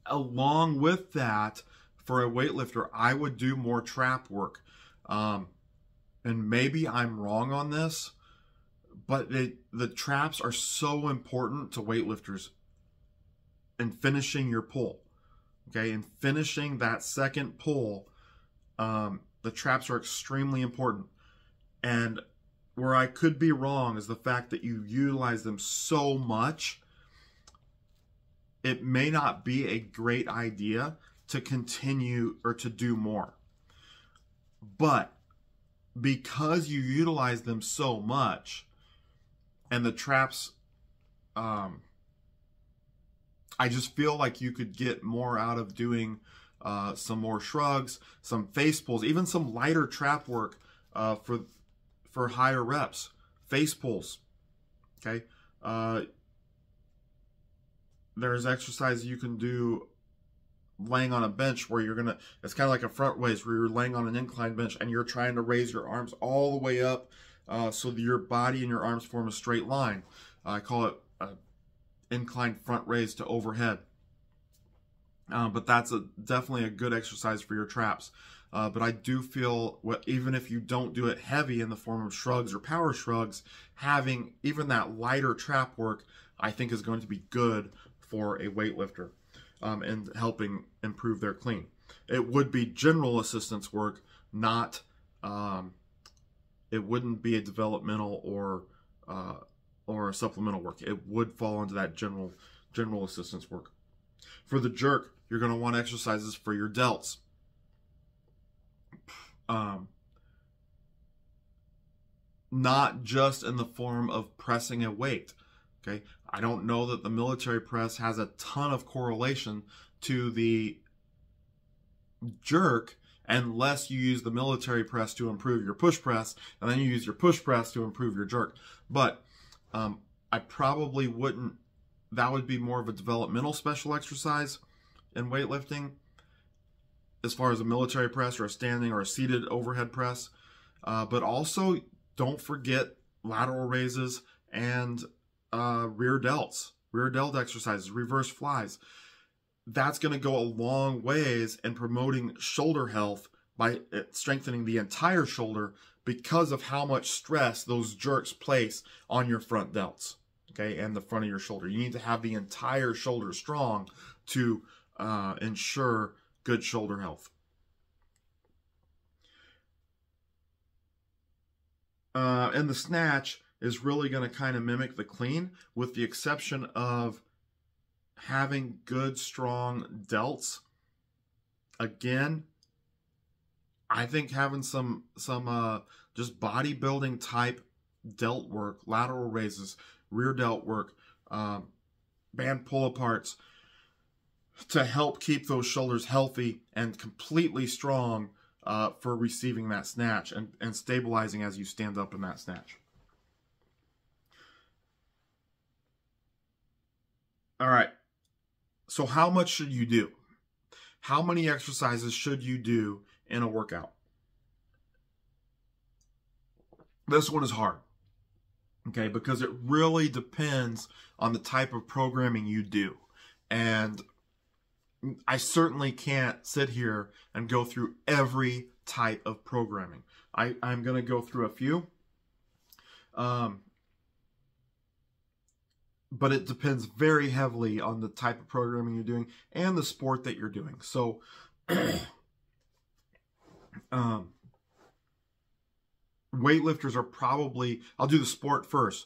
Along with that, for a weightlifter, I would do more trap work. And maybe I'm wrong on this, but the traps are so important to weightlifters in finishing your pull. Okay, and finishing that second pull, the traps are extremely important. And where I could be wrong is the fact that you utilize them so much, it may not be a great idea to continue or to do more. But because you utilize them so much, and the traps, I just feel like you could get more out of doing some more shrugs, some face pulls, even some lighter trap work for higher reps. Face pulls, okay? There's exercises you can do laying on a bench where it's kind of like a front raise where you're laying on an incline bench and you're trying to raise your arms all the way up so that your body and your arms form a straight line. I call it incline front raise to overhead. But that's definitely a good exercise for your traps. But I do feel, even if you don't do it heavy in the form of shrugs or power shrugs, having even that lighter trap work, I think is going to be good for a weightlifter and helping improve their clean. It would be general assistance work, not, it wouldn't be a developmental or a supplemental work. It would fall into that general assistance work. For the jerk, you're going to want exercises for your delts. Not just in the form of pressing a weight. Okay, I don't know that the military press has a ton of correlation to the jerk unless you use the military press to improve your push press, and then you use your push press to improve your jerk. But I probably wouldn't, that would be more of a developmental special exercise in weightlifting as far as a military press or a standing or a seated overhead press. But also don't forget lateral raises and rear delt exercises, reverse flies. That's going to go a long ways in promoting shoulder health by strengthening the entire shoulder because of how much stress those jerks place on your front delts, okay, and the front of your shoulder. You need to have the entire shoulder strong to ensure good shoulder health. And the snatch is really going to kind of mimic the clean, with the exception of having good, strong delts. Again, I think having some just bodybuilding type delt work, lateral raises, rear delt work, band pull aparts, to help keep those shoulders healthy and completely strong for receiving that snatch and stabilizing as you stand up in that snatch. All right, so how much should you do? How many exercises should you do in a workout? This one is hard, okay, because it really depends on the type of programming you do. And I certainly can't sit here and go through every type of programming. I'm going to go through a few. But it depends very heavily on the type of programming you're doing and the sport that you're doing. So, weightlifters are probably, I'll do the sport first.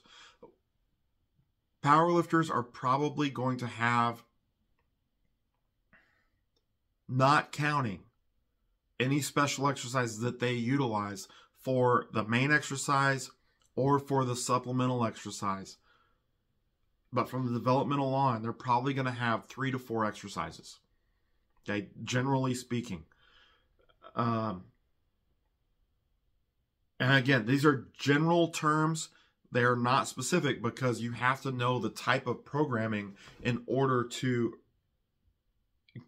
Powerlifters are probably going to have, not counting any special exercises that they utilize for the main exercise or for the supplemental exercise. But from the developmental on, they're probably going to have 3 to 4 exercises, okay, generally speaking. And again, these are general terms. They are not specific, because you have to know the type of programming in order to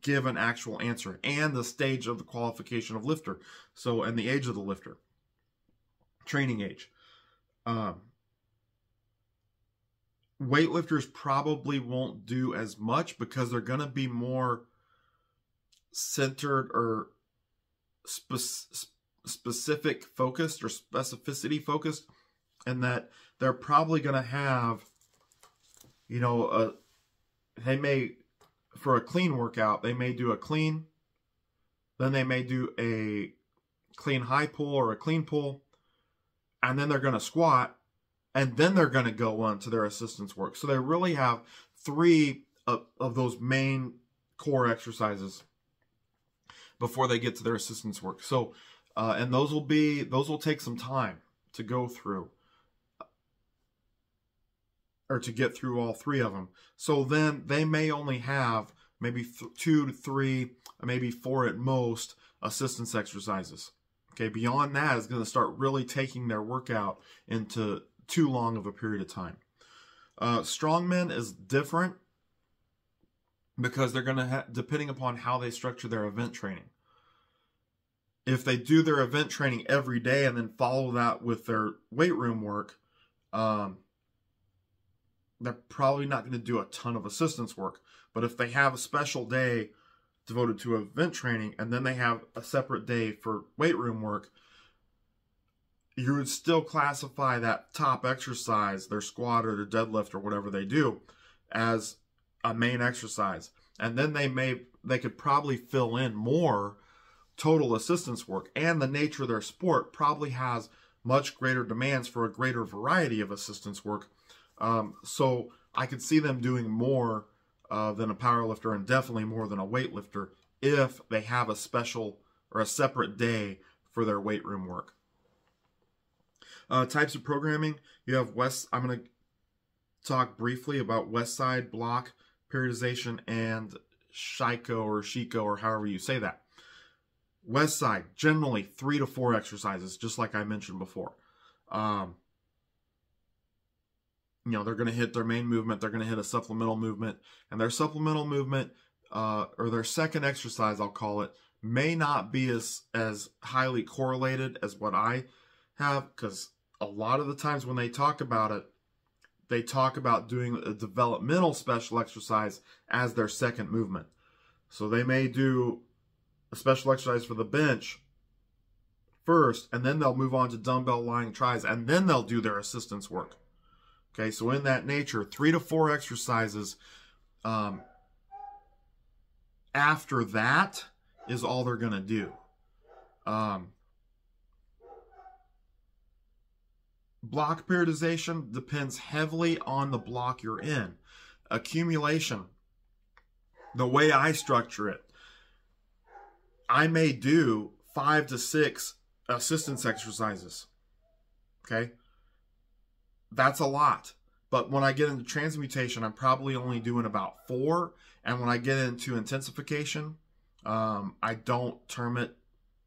give an actual answer, and the stage of the qualification of lifter. So, and the age of the lifter, training age. Weightlifters probably won't do as much because they're going to be more centered or specific focused or specificity focused, and that they're probably going to have, you know, they may, for a clean workout, they may do a clean, then they may do a clean high pull or a clean pull, and then they're going to squat, and then they're going to go on to their assistance work. So they really have 3 of those main core exercises before they get to their assistance work. So, and those will take some time to go through, or to get through all 3 of them. So then they may only have maybe 2 to 3, maybe 4 at most assistance exercises. Okay, beyond that is going to start really taking their workout into too long of a period of time. Strongmen is different because they're going to depending upon how they structure their event training. If they do their event training every day and then follow that with their weight room work, they're probably not going to do a ton of assistance work. But if they have a special day devoted to event training and then they have a separate day for weight room work, you would still classify that top exercise, their squat or their deadlift or whatever they do, as a main exercise. And then they could probably fill in more total assistance work. And the nature of their sport probably has much greater demands for a greater variety of assistance work. So I could see them doing more than a powerlifter, and definitely more than a weightlifter, if they have a special or a separate day for their weight room work. Types of programming, you have I'm going to talk briefly about West Side, block, periodization, and Shiko or however you say that. West Side, generally 3 to 4 exercises, just like I mentioned before. You know, they're going to hit their main movement, they're going to hit a supplemental movement, and their supplemental movement, or their second exercise, I'll call it, may not be as highly correlated as what I have, because a lot of the times when they talk about it, they talk about doing a developmental special exercise as their second movement. So they may do a special exercise for the bench first, and then they'll move on to dumbbell lying tries, and then they'll do their assistance work. Okay, so in that nature, 3 to 4 exercises after that is all they're going to do. Block periodization depends heavily on the block you're in. Accumulation, the way I structure it, I may do 5 to 6 assistance exercises. Okay? That's a lot. But when I get into transmutation, I'm probably only doing about 4. And when I get into intensification, I don't term it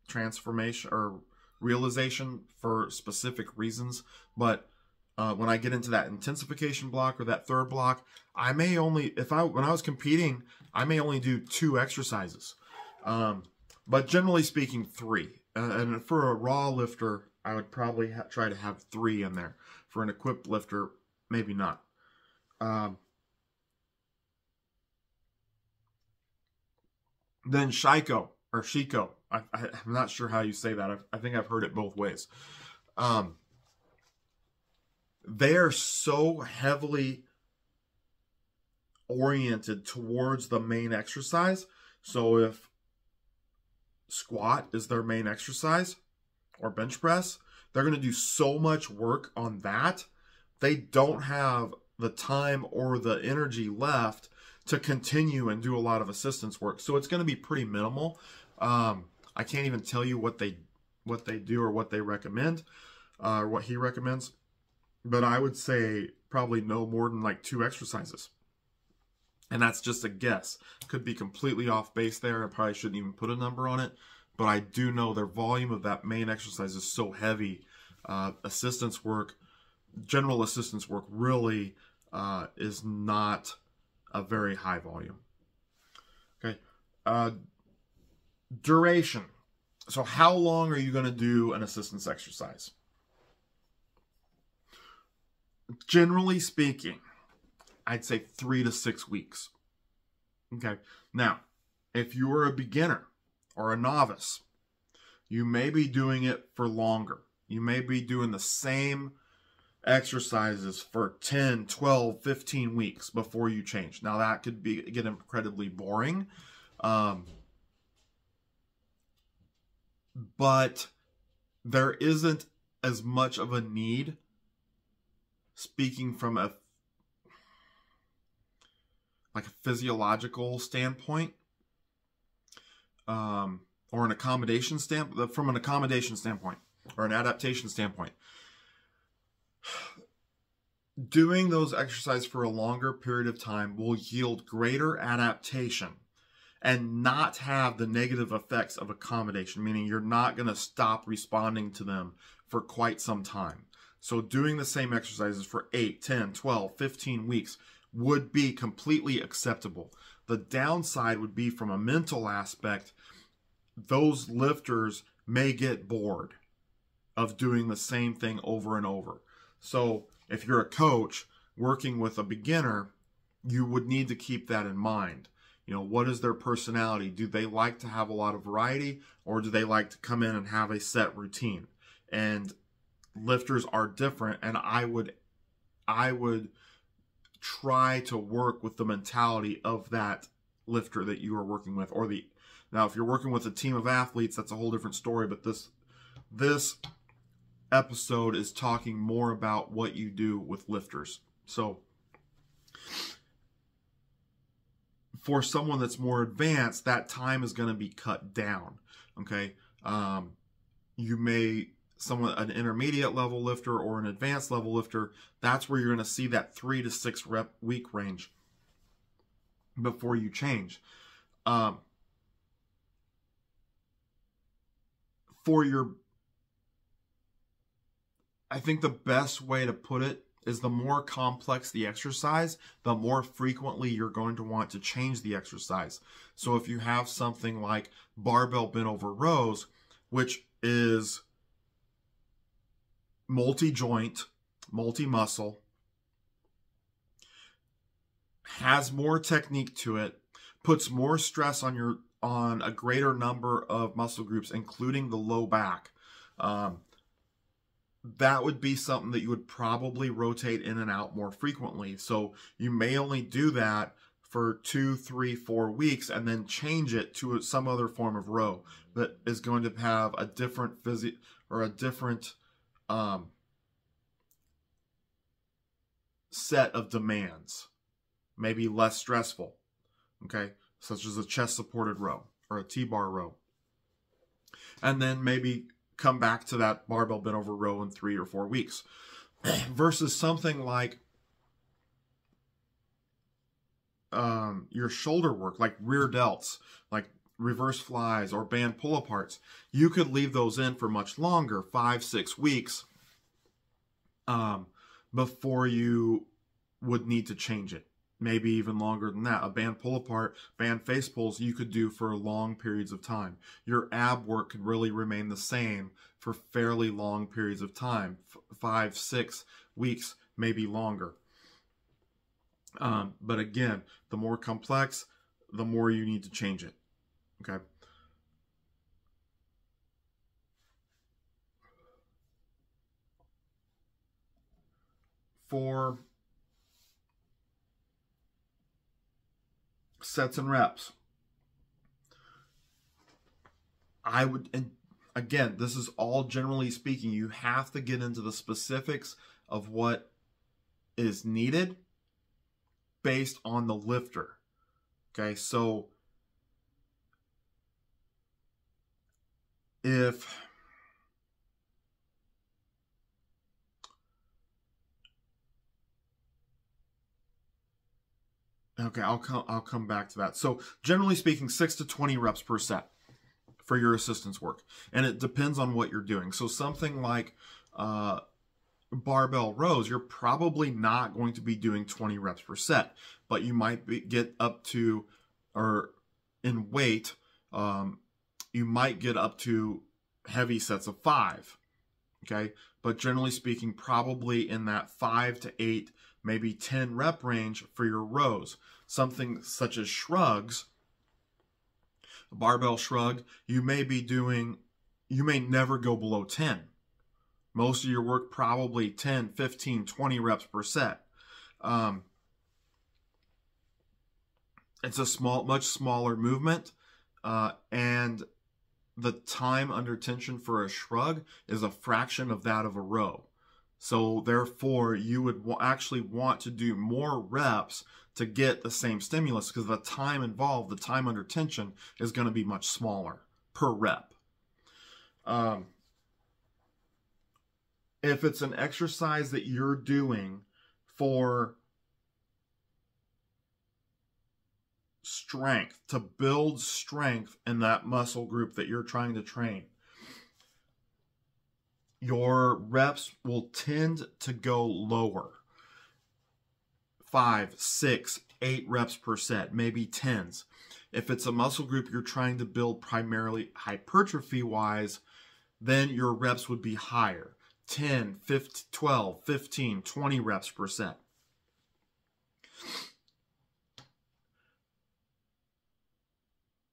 transformation or realization for specific reasons. But when I get into that intensification block or that third block, I may only, when I was competing, I may only do 2 exercises. But generally speaking, 3. And for a raw lifter, I would probably try to have 3 in there. For an equipped lifter, maybe not. Then Shiko, or Shiko. I'm not sure how you say that. I think I've heard it both ways. They're so heavily oriented towards the main exercise. So if squat is their main exercise, or bench press, they're going to do so much work on that, they don't have the time or the energy left to continue and do a lot of assistance work. So it's going to be pretty minimal. I can't even tell you what they do or what they recommend, or what he recommends. But I would say probably no more than like 2 exercises. And that's just a guess. Could be completely off base there. I probably shouldn't even put a number on it. But I do know their volume of that main exercise is so heavy. Assistance work, general assistance work really is not a very high volume. Okay. Duration. So how long are you going to do an assistance exercise? Generally speaking, I'd say 3 to 6 weeks. Okay. Now, if you're a beginner or a novice, you may be doing it for longer. You may be doing the same exercises for 10, 12, 15 weeks before you change. Now, that could get incredibly boring. But there isn't as much of a need, speaking from a physiological standpoint, or an accommodation standpoint, from an accommodation standpoint or an adaptation standpoint. Doing those exercises for a longer period of time will yield greater adaptation and not have the negative effects of accommodation, meaning you're not going to stop responding to them for quite some time. So doing the same exercises for 8, 10, 12, 15 weeks would be completely acceptable. The downside would be from a mental aspect. Those lifters may get bored of doing the same thing over and over. So if you're a coach working with a beginner, you would need to keep that in mind. You know, what is their personality? Do they like to have a lot of variety, or do they like to come in and have a set routine? And lifters are different, and I would try to work with the mentality of that lifter that you are working with, or now if you're working with a team of athletes, that's a whole different story. But this episode is talking more about what you do with lifters. So for someone that's more advanced, that time is going to be cut down. Okay. An intermediate level lifter or an advanced level lifter, that's where you're going to see that 3 to 6 rep week range before you change. I think the best way to put it is the more complex the exercise, the more frequently you're going to want to change the exercise. So if you have something like barbell bent over rows, which is multi-joint, multi-muscle, has more technique to it, puts more stress on a greater number of muscle groups, including the low back. that would be something that you would probably rotate in and out more frequently. So you may only do that for 2, 3, 4 weeks and then change it to some other form of row that is going to have a different set of demands, maybe less stressful, okay, such as a chest supported row or a T-bar row. And then maybe come back to that barbell bent over row in 3 or 4 weeks versus something like your shoulder work, like rear delts, like reverse flies or band pull aparts. You could leave those in for much longer, 5, 6 weeks, before you would need to change it. Maybe even longer than that. A band pull apart, band face pulls, you could do for long periods of time. Your ab work could really remain the same for fairly long periods of time, 5, 6 weeks, maybe longer. But again, the more complex, the more you need to change it. Okay. For sets and reps, I would, and again, this is all generally speaking, you have to get into the specifics of what is needed based on the lifter. Okay, so if okay, I'll come back to that. So generally speaking, 6 to 20 reps per set for your assistance work, and it depends on what you're doing. So something like barbell rows, you're probably not going to be doing 20 reps per set, but you might get up to, or in weight, you might get up to heavy sets of 5. Okay, but generally speaking, probably in that 5 to 8, maybe 10 rep range for your rows. Something such as shrugs, a barbell shrug, you may never go below 10. Most of your work probably 10, 15, 20 reps per set. It's a much smaller movement, and the time under tension for a shrug is a fraction of that of a row. So therefore, you would actually want to do more reps to get the same stimulus, because the time involved, the time under tension, is going to be much smaller per rep. If it's an exercise that you're doing for strength, to build strength in that muscle group that you're trying to train, your reps will tend to go lower. 5, 6, 8 reps per set, maybe 10s. If it's a muscle group you're trying to build primarily hypertrophy-wise, then your reps would be higher. 10, 15, 12, 15, 20 reps per set.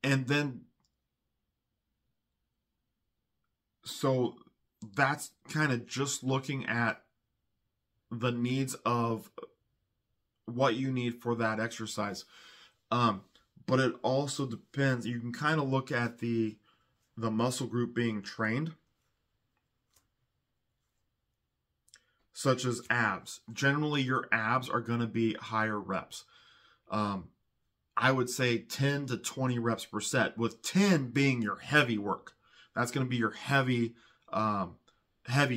And then, so that's kind of just looking at the needs of what you need for that exercise. But it also depends. You can kind of look at the muscle group being trained, such as abs. Generally, your abs are going to be higher reps. I would say 10 to 20 reps per set, with 10 being your heavy work. That's going to be your heavy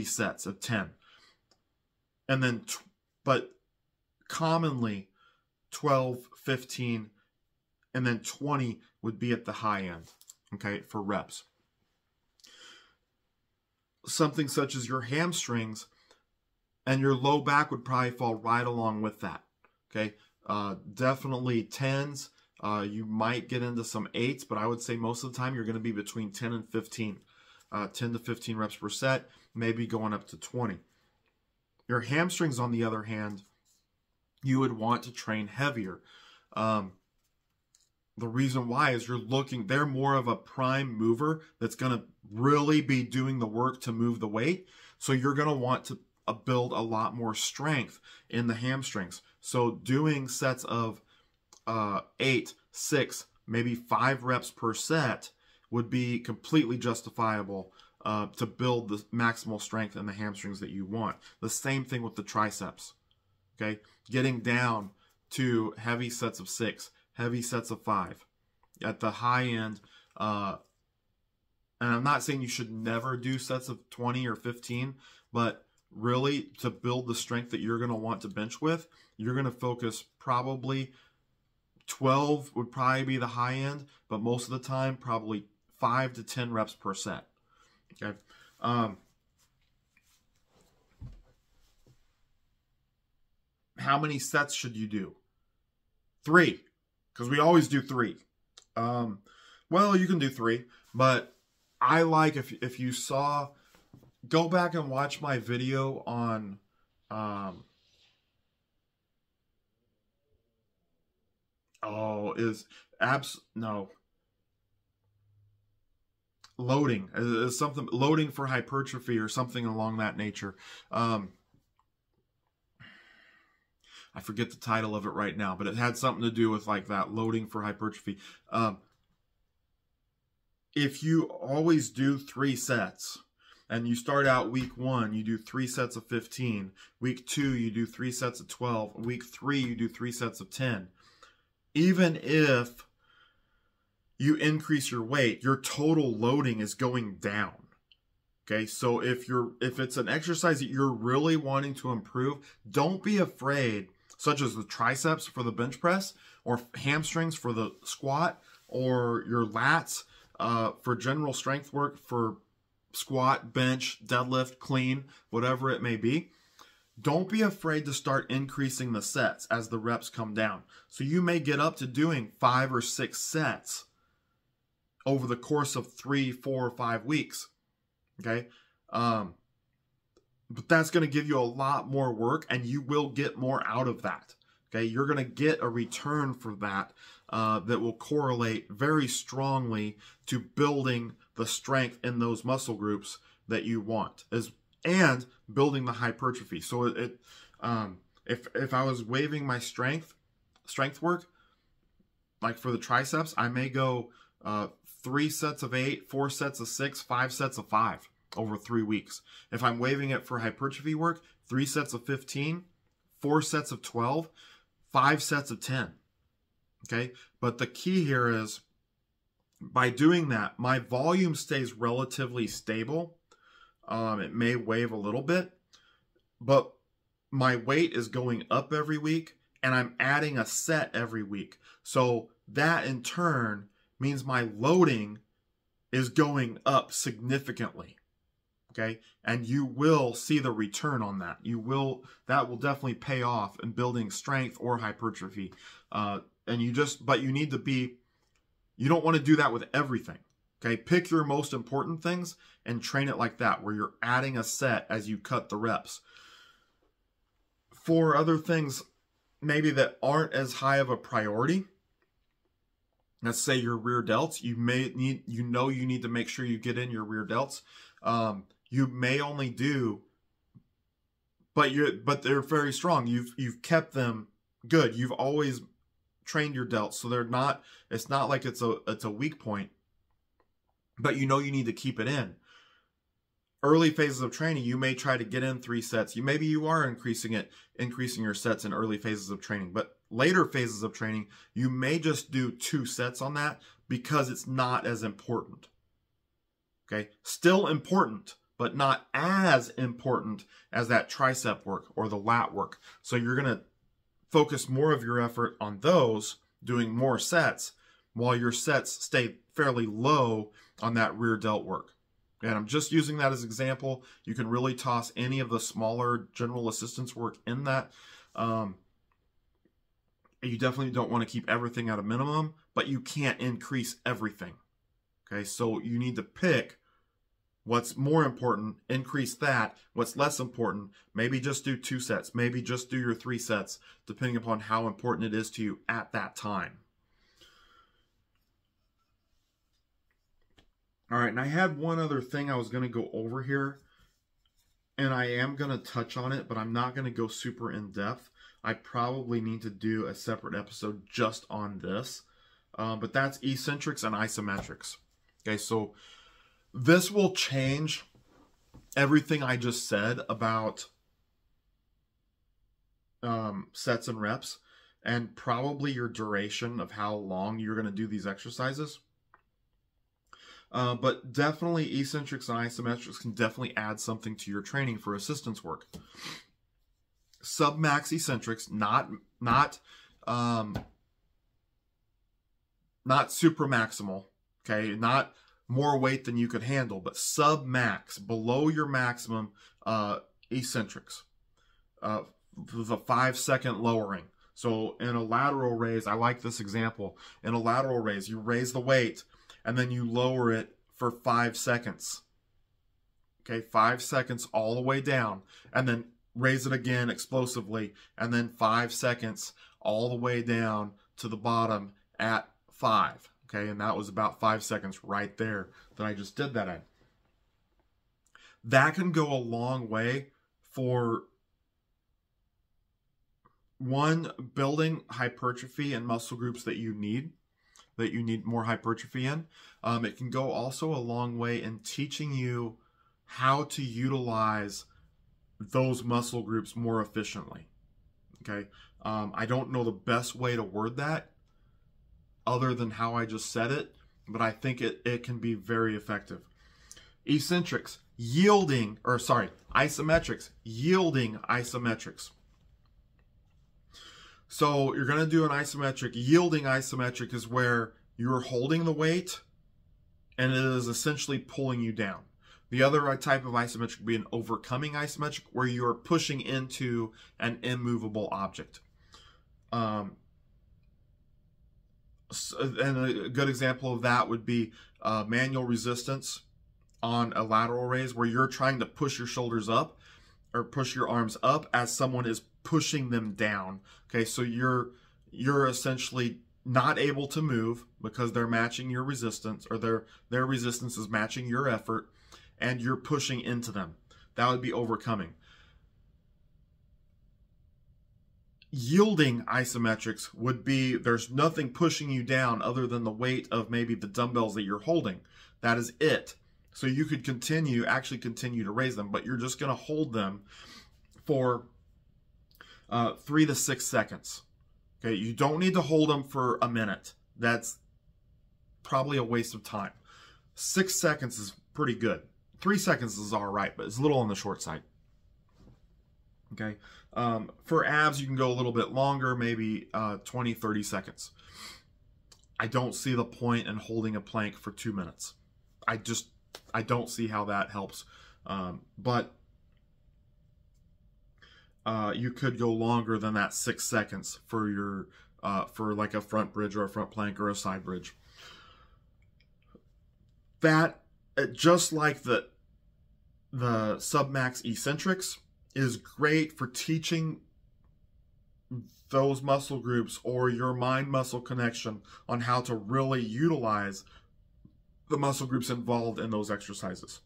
sets of 10. And then, but commonly 12, 15, and then 20 would be at the high end, okay, for reps. Something such as your hamstrings and your low back would probably fall right along with that, okay? Definitely 10s. You might get into some 8s, but I would say most of the time you're going to be between 10 and 15. 10 to 15 reps per set, maybe going up to 20. Your hamstrings, on the other hand, you would want to train heavier. the reason why is they're more of a prime mover that's going to really be doing the work to move the weight. So you're going to want to build a lot more strength in the hamstrings. So doing sets of 8, 6, maybe 5 reps per set would be completely justifiable to build the maximal strength in the hamstrings that you want. The same thing with the triceps. Okay, getting down to heavy sets of 6, heavy sets of 5 at the high end. And I'm not saying you should never do sets of 20 or 15, but really to build the strength that you're going to want to bench with, you're going to focus probably 12 would probably be the high end, but most of the time probably 5 to 10 reps per set. Okay. How many sets should you do? 3, because we always do 3. Well, you can do 3, but I like if you saw, go back and watch my video on loading is something, loading for hypertrophy or something along that nature. I forget the title of it right now, but it had something to do with like that, loading for hypertrophy. If you always do 3 sets and you start out week 1, you do 3 sets of 15, week 2, you do 3 sets of 12, week 3, you do 3 sets of 10. Even if you increase your weight, your total loading is going down. Okay, so if it's an exercise that you're really wanting to improve, don't be afraid, such as the triceps for the bench press, or hamstrings for the squat, or your lats for general strength work for squat, bench, deadlift, clean, whatever it may be. Don't be afraid to start increasing the sets as the reps come down. So you may get up to doing 5 or 6 sets over the course of 3, 4, or 5 weeks. Okay. But that's going to give you a lot more work, and you will get more out of that. Okay. You're going to get a return for that that will correlate very strongly to building the strength in those muscle groups that you want, and building the hypertrophy. So if I was waiving my strength work, like for the triceps, I may go 3 sets of 8, 4 sets of 6, 5 sets of 5 over 3 weeks. If I'm waiving it for hypertrophy work, 3 sets of 15, 4 sets of 12, 5 sets of 10. Okay, but the key here is, by doing that, my volume stays relatively stable. It may wave a little bit, but my weight is going up every week, and I'm adding a set every week. So that in turn means my loading is going up significantly. Okay, and you will see the return on that. That will definitely pay off in building strength or hypertrophy. But you need to be, you don't want to do that with everything. Okay, pick your most important things and train it like that, where you're adding a set as you cut the reps. For other things maybe that aren't as high of a priority, let's say your rear delts, you need to make sure you get in your rear delts. You may only do, but they're very strong. You've kept them good. You've always trained your delts, so it's not like it's a weak point, but you need to keep it in. Early phases of training, you may try to get in 3 sets. Maybe you are increasing your sets in early phases of training, but later phases of training, you may just do 2 sets on that because it's not as important. Okay, still important, but not as important as that tricep work or the lat work. So you're going to focus more of your effort on those, doing more sets, while your sets stay fairly low on that rear delt work. And I'm just using that as an example. You can really toss any of the smaller general assistance work in that. You definitely don't want to keep everything at a minimum, but you can't increase everything. Okay, so you need to pick what's more important, increase that. What's less important, maybe just do 2 sets. Maybe just do your 3 sets, depending upon how important it is to you at that time. All right, and I had one other thing I was going to go over here, and I am going to touch on it, but I'm not going to go super in depth. I probably need to do a separate episode just on this, but that's eccentrics and isometrics. Okay, so this will change everything I just said about sets and reps, and probably your duration of how long you're going to do these exercises. But definitely eccentrics and isometrics can definitely add something to your training for assistance work. Submax eccentrics, not super maximal, okay? Not more weight than you could handle, but submax, below your maximum eccentrics. The 5-second lowering. So in a lateral raise, I like this example. In a lateral raise, you raise the weight and then you lower it for 5 seconds. Okay, 5 seconds all the way down, and then raise it again explosively, and then 5 seconds all the way down to the bottom at 5. Okay, and that was about 5 seconds right there that I just did that in. That can go a long way for one, building hypertrophy and muscle groups that you need more hypertrophy in. It can go also a long way in teaching you how to utilize those muscle groups more efficiently. Okay, I don't know the best way to word that other than how I just said it, but I think it can be very effective. Eccentrics, isometrics, yielding isometrics. So you're going to do an isometric. Yielding isometric is where you're holding the weight and it is essentially pulling you down. The other type of isometric would be an overcoming isometric, where you're pushing into an immovable object. And a good example of that would be manual resistance on a lateral raise, where you're trying to push your shoulders up or push your arms up as someone is pushing them down. Okay, so you're essentially not able to move because they're matching your resistance, or their resistance is matching your effort, and you're pushing into them. That would be overcoming. Yielding isometrics would be there's nothing pushing you down other than the weight of maybe the dumbbells that you're holding. That is it. So you could actually continue to raise them, but you're just going to hold them for 3 to 6 seconds. Okay, you don't need to hold them for a minute. That's probably a waste of time. 6 seconds is pretty good. 3 seconds is all right, but it's a little on the short side. Okay, for abs, you can go a little bit longer, maybe 20, 30 seconds. I don't see the point in holding a plank for 2 minutes. I don't see how that helps. But you could go longer than that 6 seconds for your for like a front bridge or a front plank or a side bridge. That, just like the submax eccentrics, is great for teaching those muscle groups or your mind-muscle connection on how to really utilize the muscle groups involved in those exercises.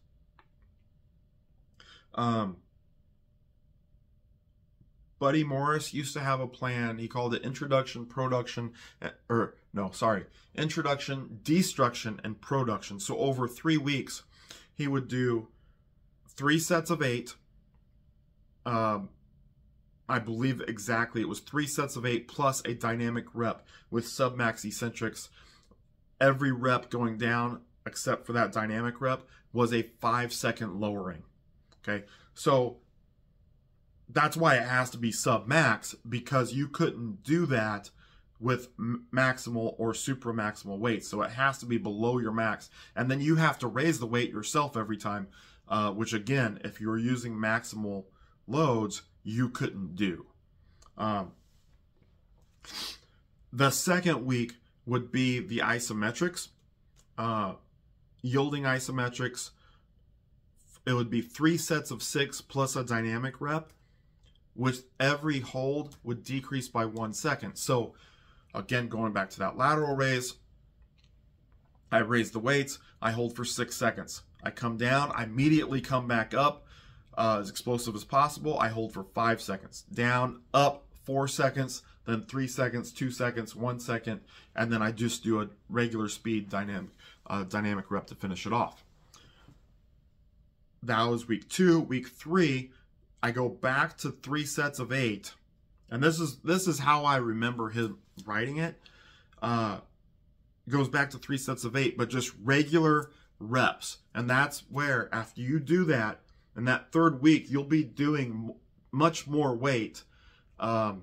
Buddy Morris used to have a plan. He called it introduction, destruction, and production. So over 3 weeks, he would do 3 sets of 8. I believe exactly it was 3 sets of 8 plus a dynamic rep with submax eccentrics. Every rep going down, except for that dynamic rep, was a 5-second lowering. Okay, so that's why it has to be submax, because you couldn't do that with maximal or supramaximal weight. So it has to be below your max, and then you have to raise the weight yourself every time, which again, if you were using maximal loads, you couldn't do. The second week would be the isometrics, yielding isometrics. It would be 3 sets of 6 plus a dynamic rep, with every hold would decrease by 1 second. So again, going back to that lateral raise, I raise the weights, I hold for 6 seconds. I come down, I immediately come back up as explosive as possible. I hold for 5 seconds. Down, up, 4 seconds, then 3 seconds, 2 seconds, 1 second, and then I just do a regular speed dynamic rep to finish it off. That was week 2. Week 3, I go back to 3 sets of 8, and this is how I remember him writing it. Goes back to 3 sets of 8, but just regular reps. And that's where, after you do that, in that 3rd week, you'll be doing much more weight. In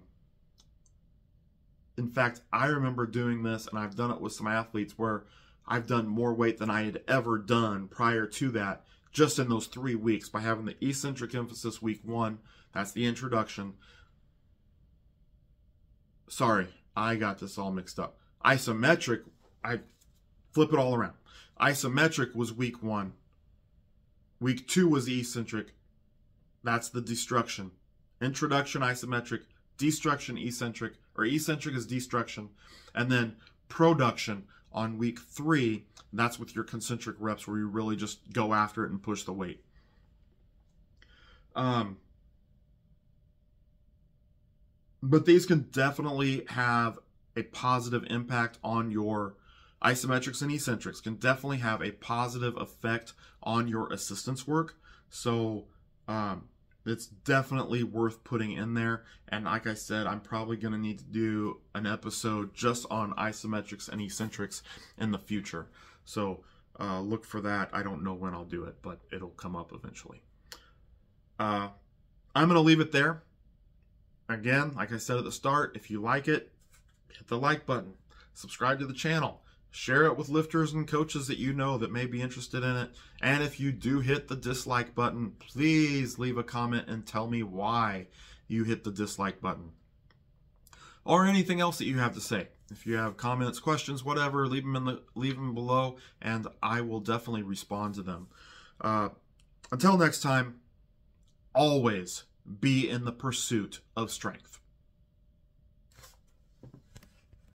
fact, I remember doing this, and I've done it with some athletes where I've done more weight than I had ever done prior to that, just in those 3 weeks, by having the eccentric emphasis week 1. That's the introduction. Sorry, I got this all mixed up. Isometric, I flip it all around. Isometric was week 1. Week 2 was eccentric. That's the destruction. Introduction, isometric. Destruction, eccentric. Or eccentric is destruction. And then production on week 3. That's with your concentric reps where you really just go after it and push the weight. But these can definitely have a positive impact on your isometrics and eccentrics. Can definitely have a positive effect on your assistance work. So it's definitely worth putting in there. And like I said, I'm probably going to need to do an episode just on isometrics and eccentrics in the future. So look for that. I don't know when I'll do it, but it'll come up eventually. I'm going to leave it there. Again, like I said at the start, if you like it, hit the like button. Subscribe to the channel. Share it with lifters and coaches that you know that may be interested in it. And if you do hit the dislike button, please leave a comment and tell me why you hit the dislike button. Or anything else that you have to say. If you have comments, questions, whatever, leave them below, and I will definitely respond to them. Until next time, always be in the pursuit of strength.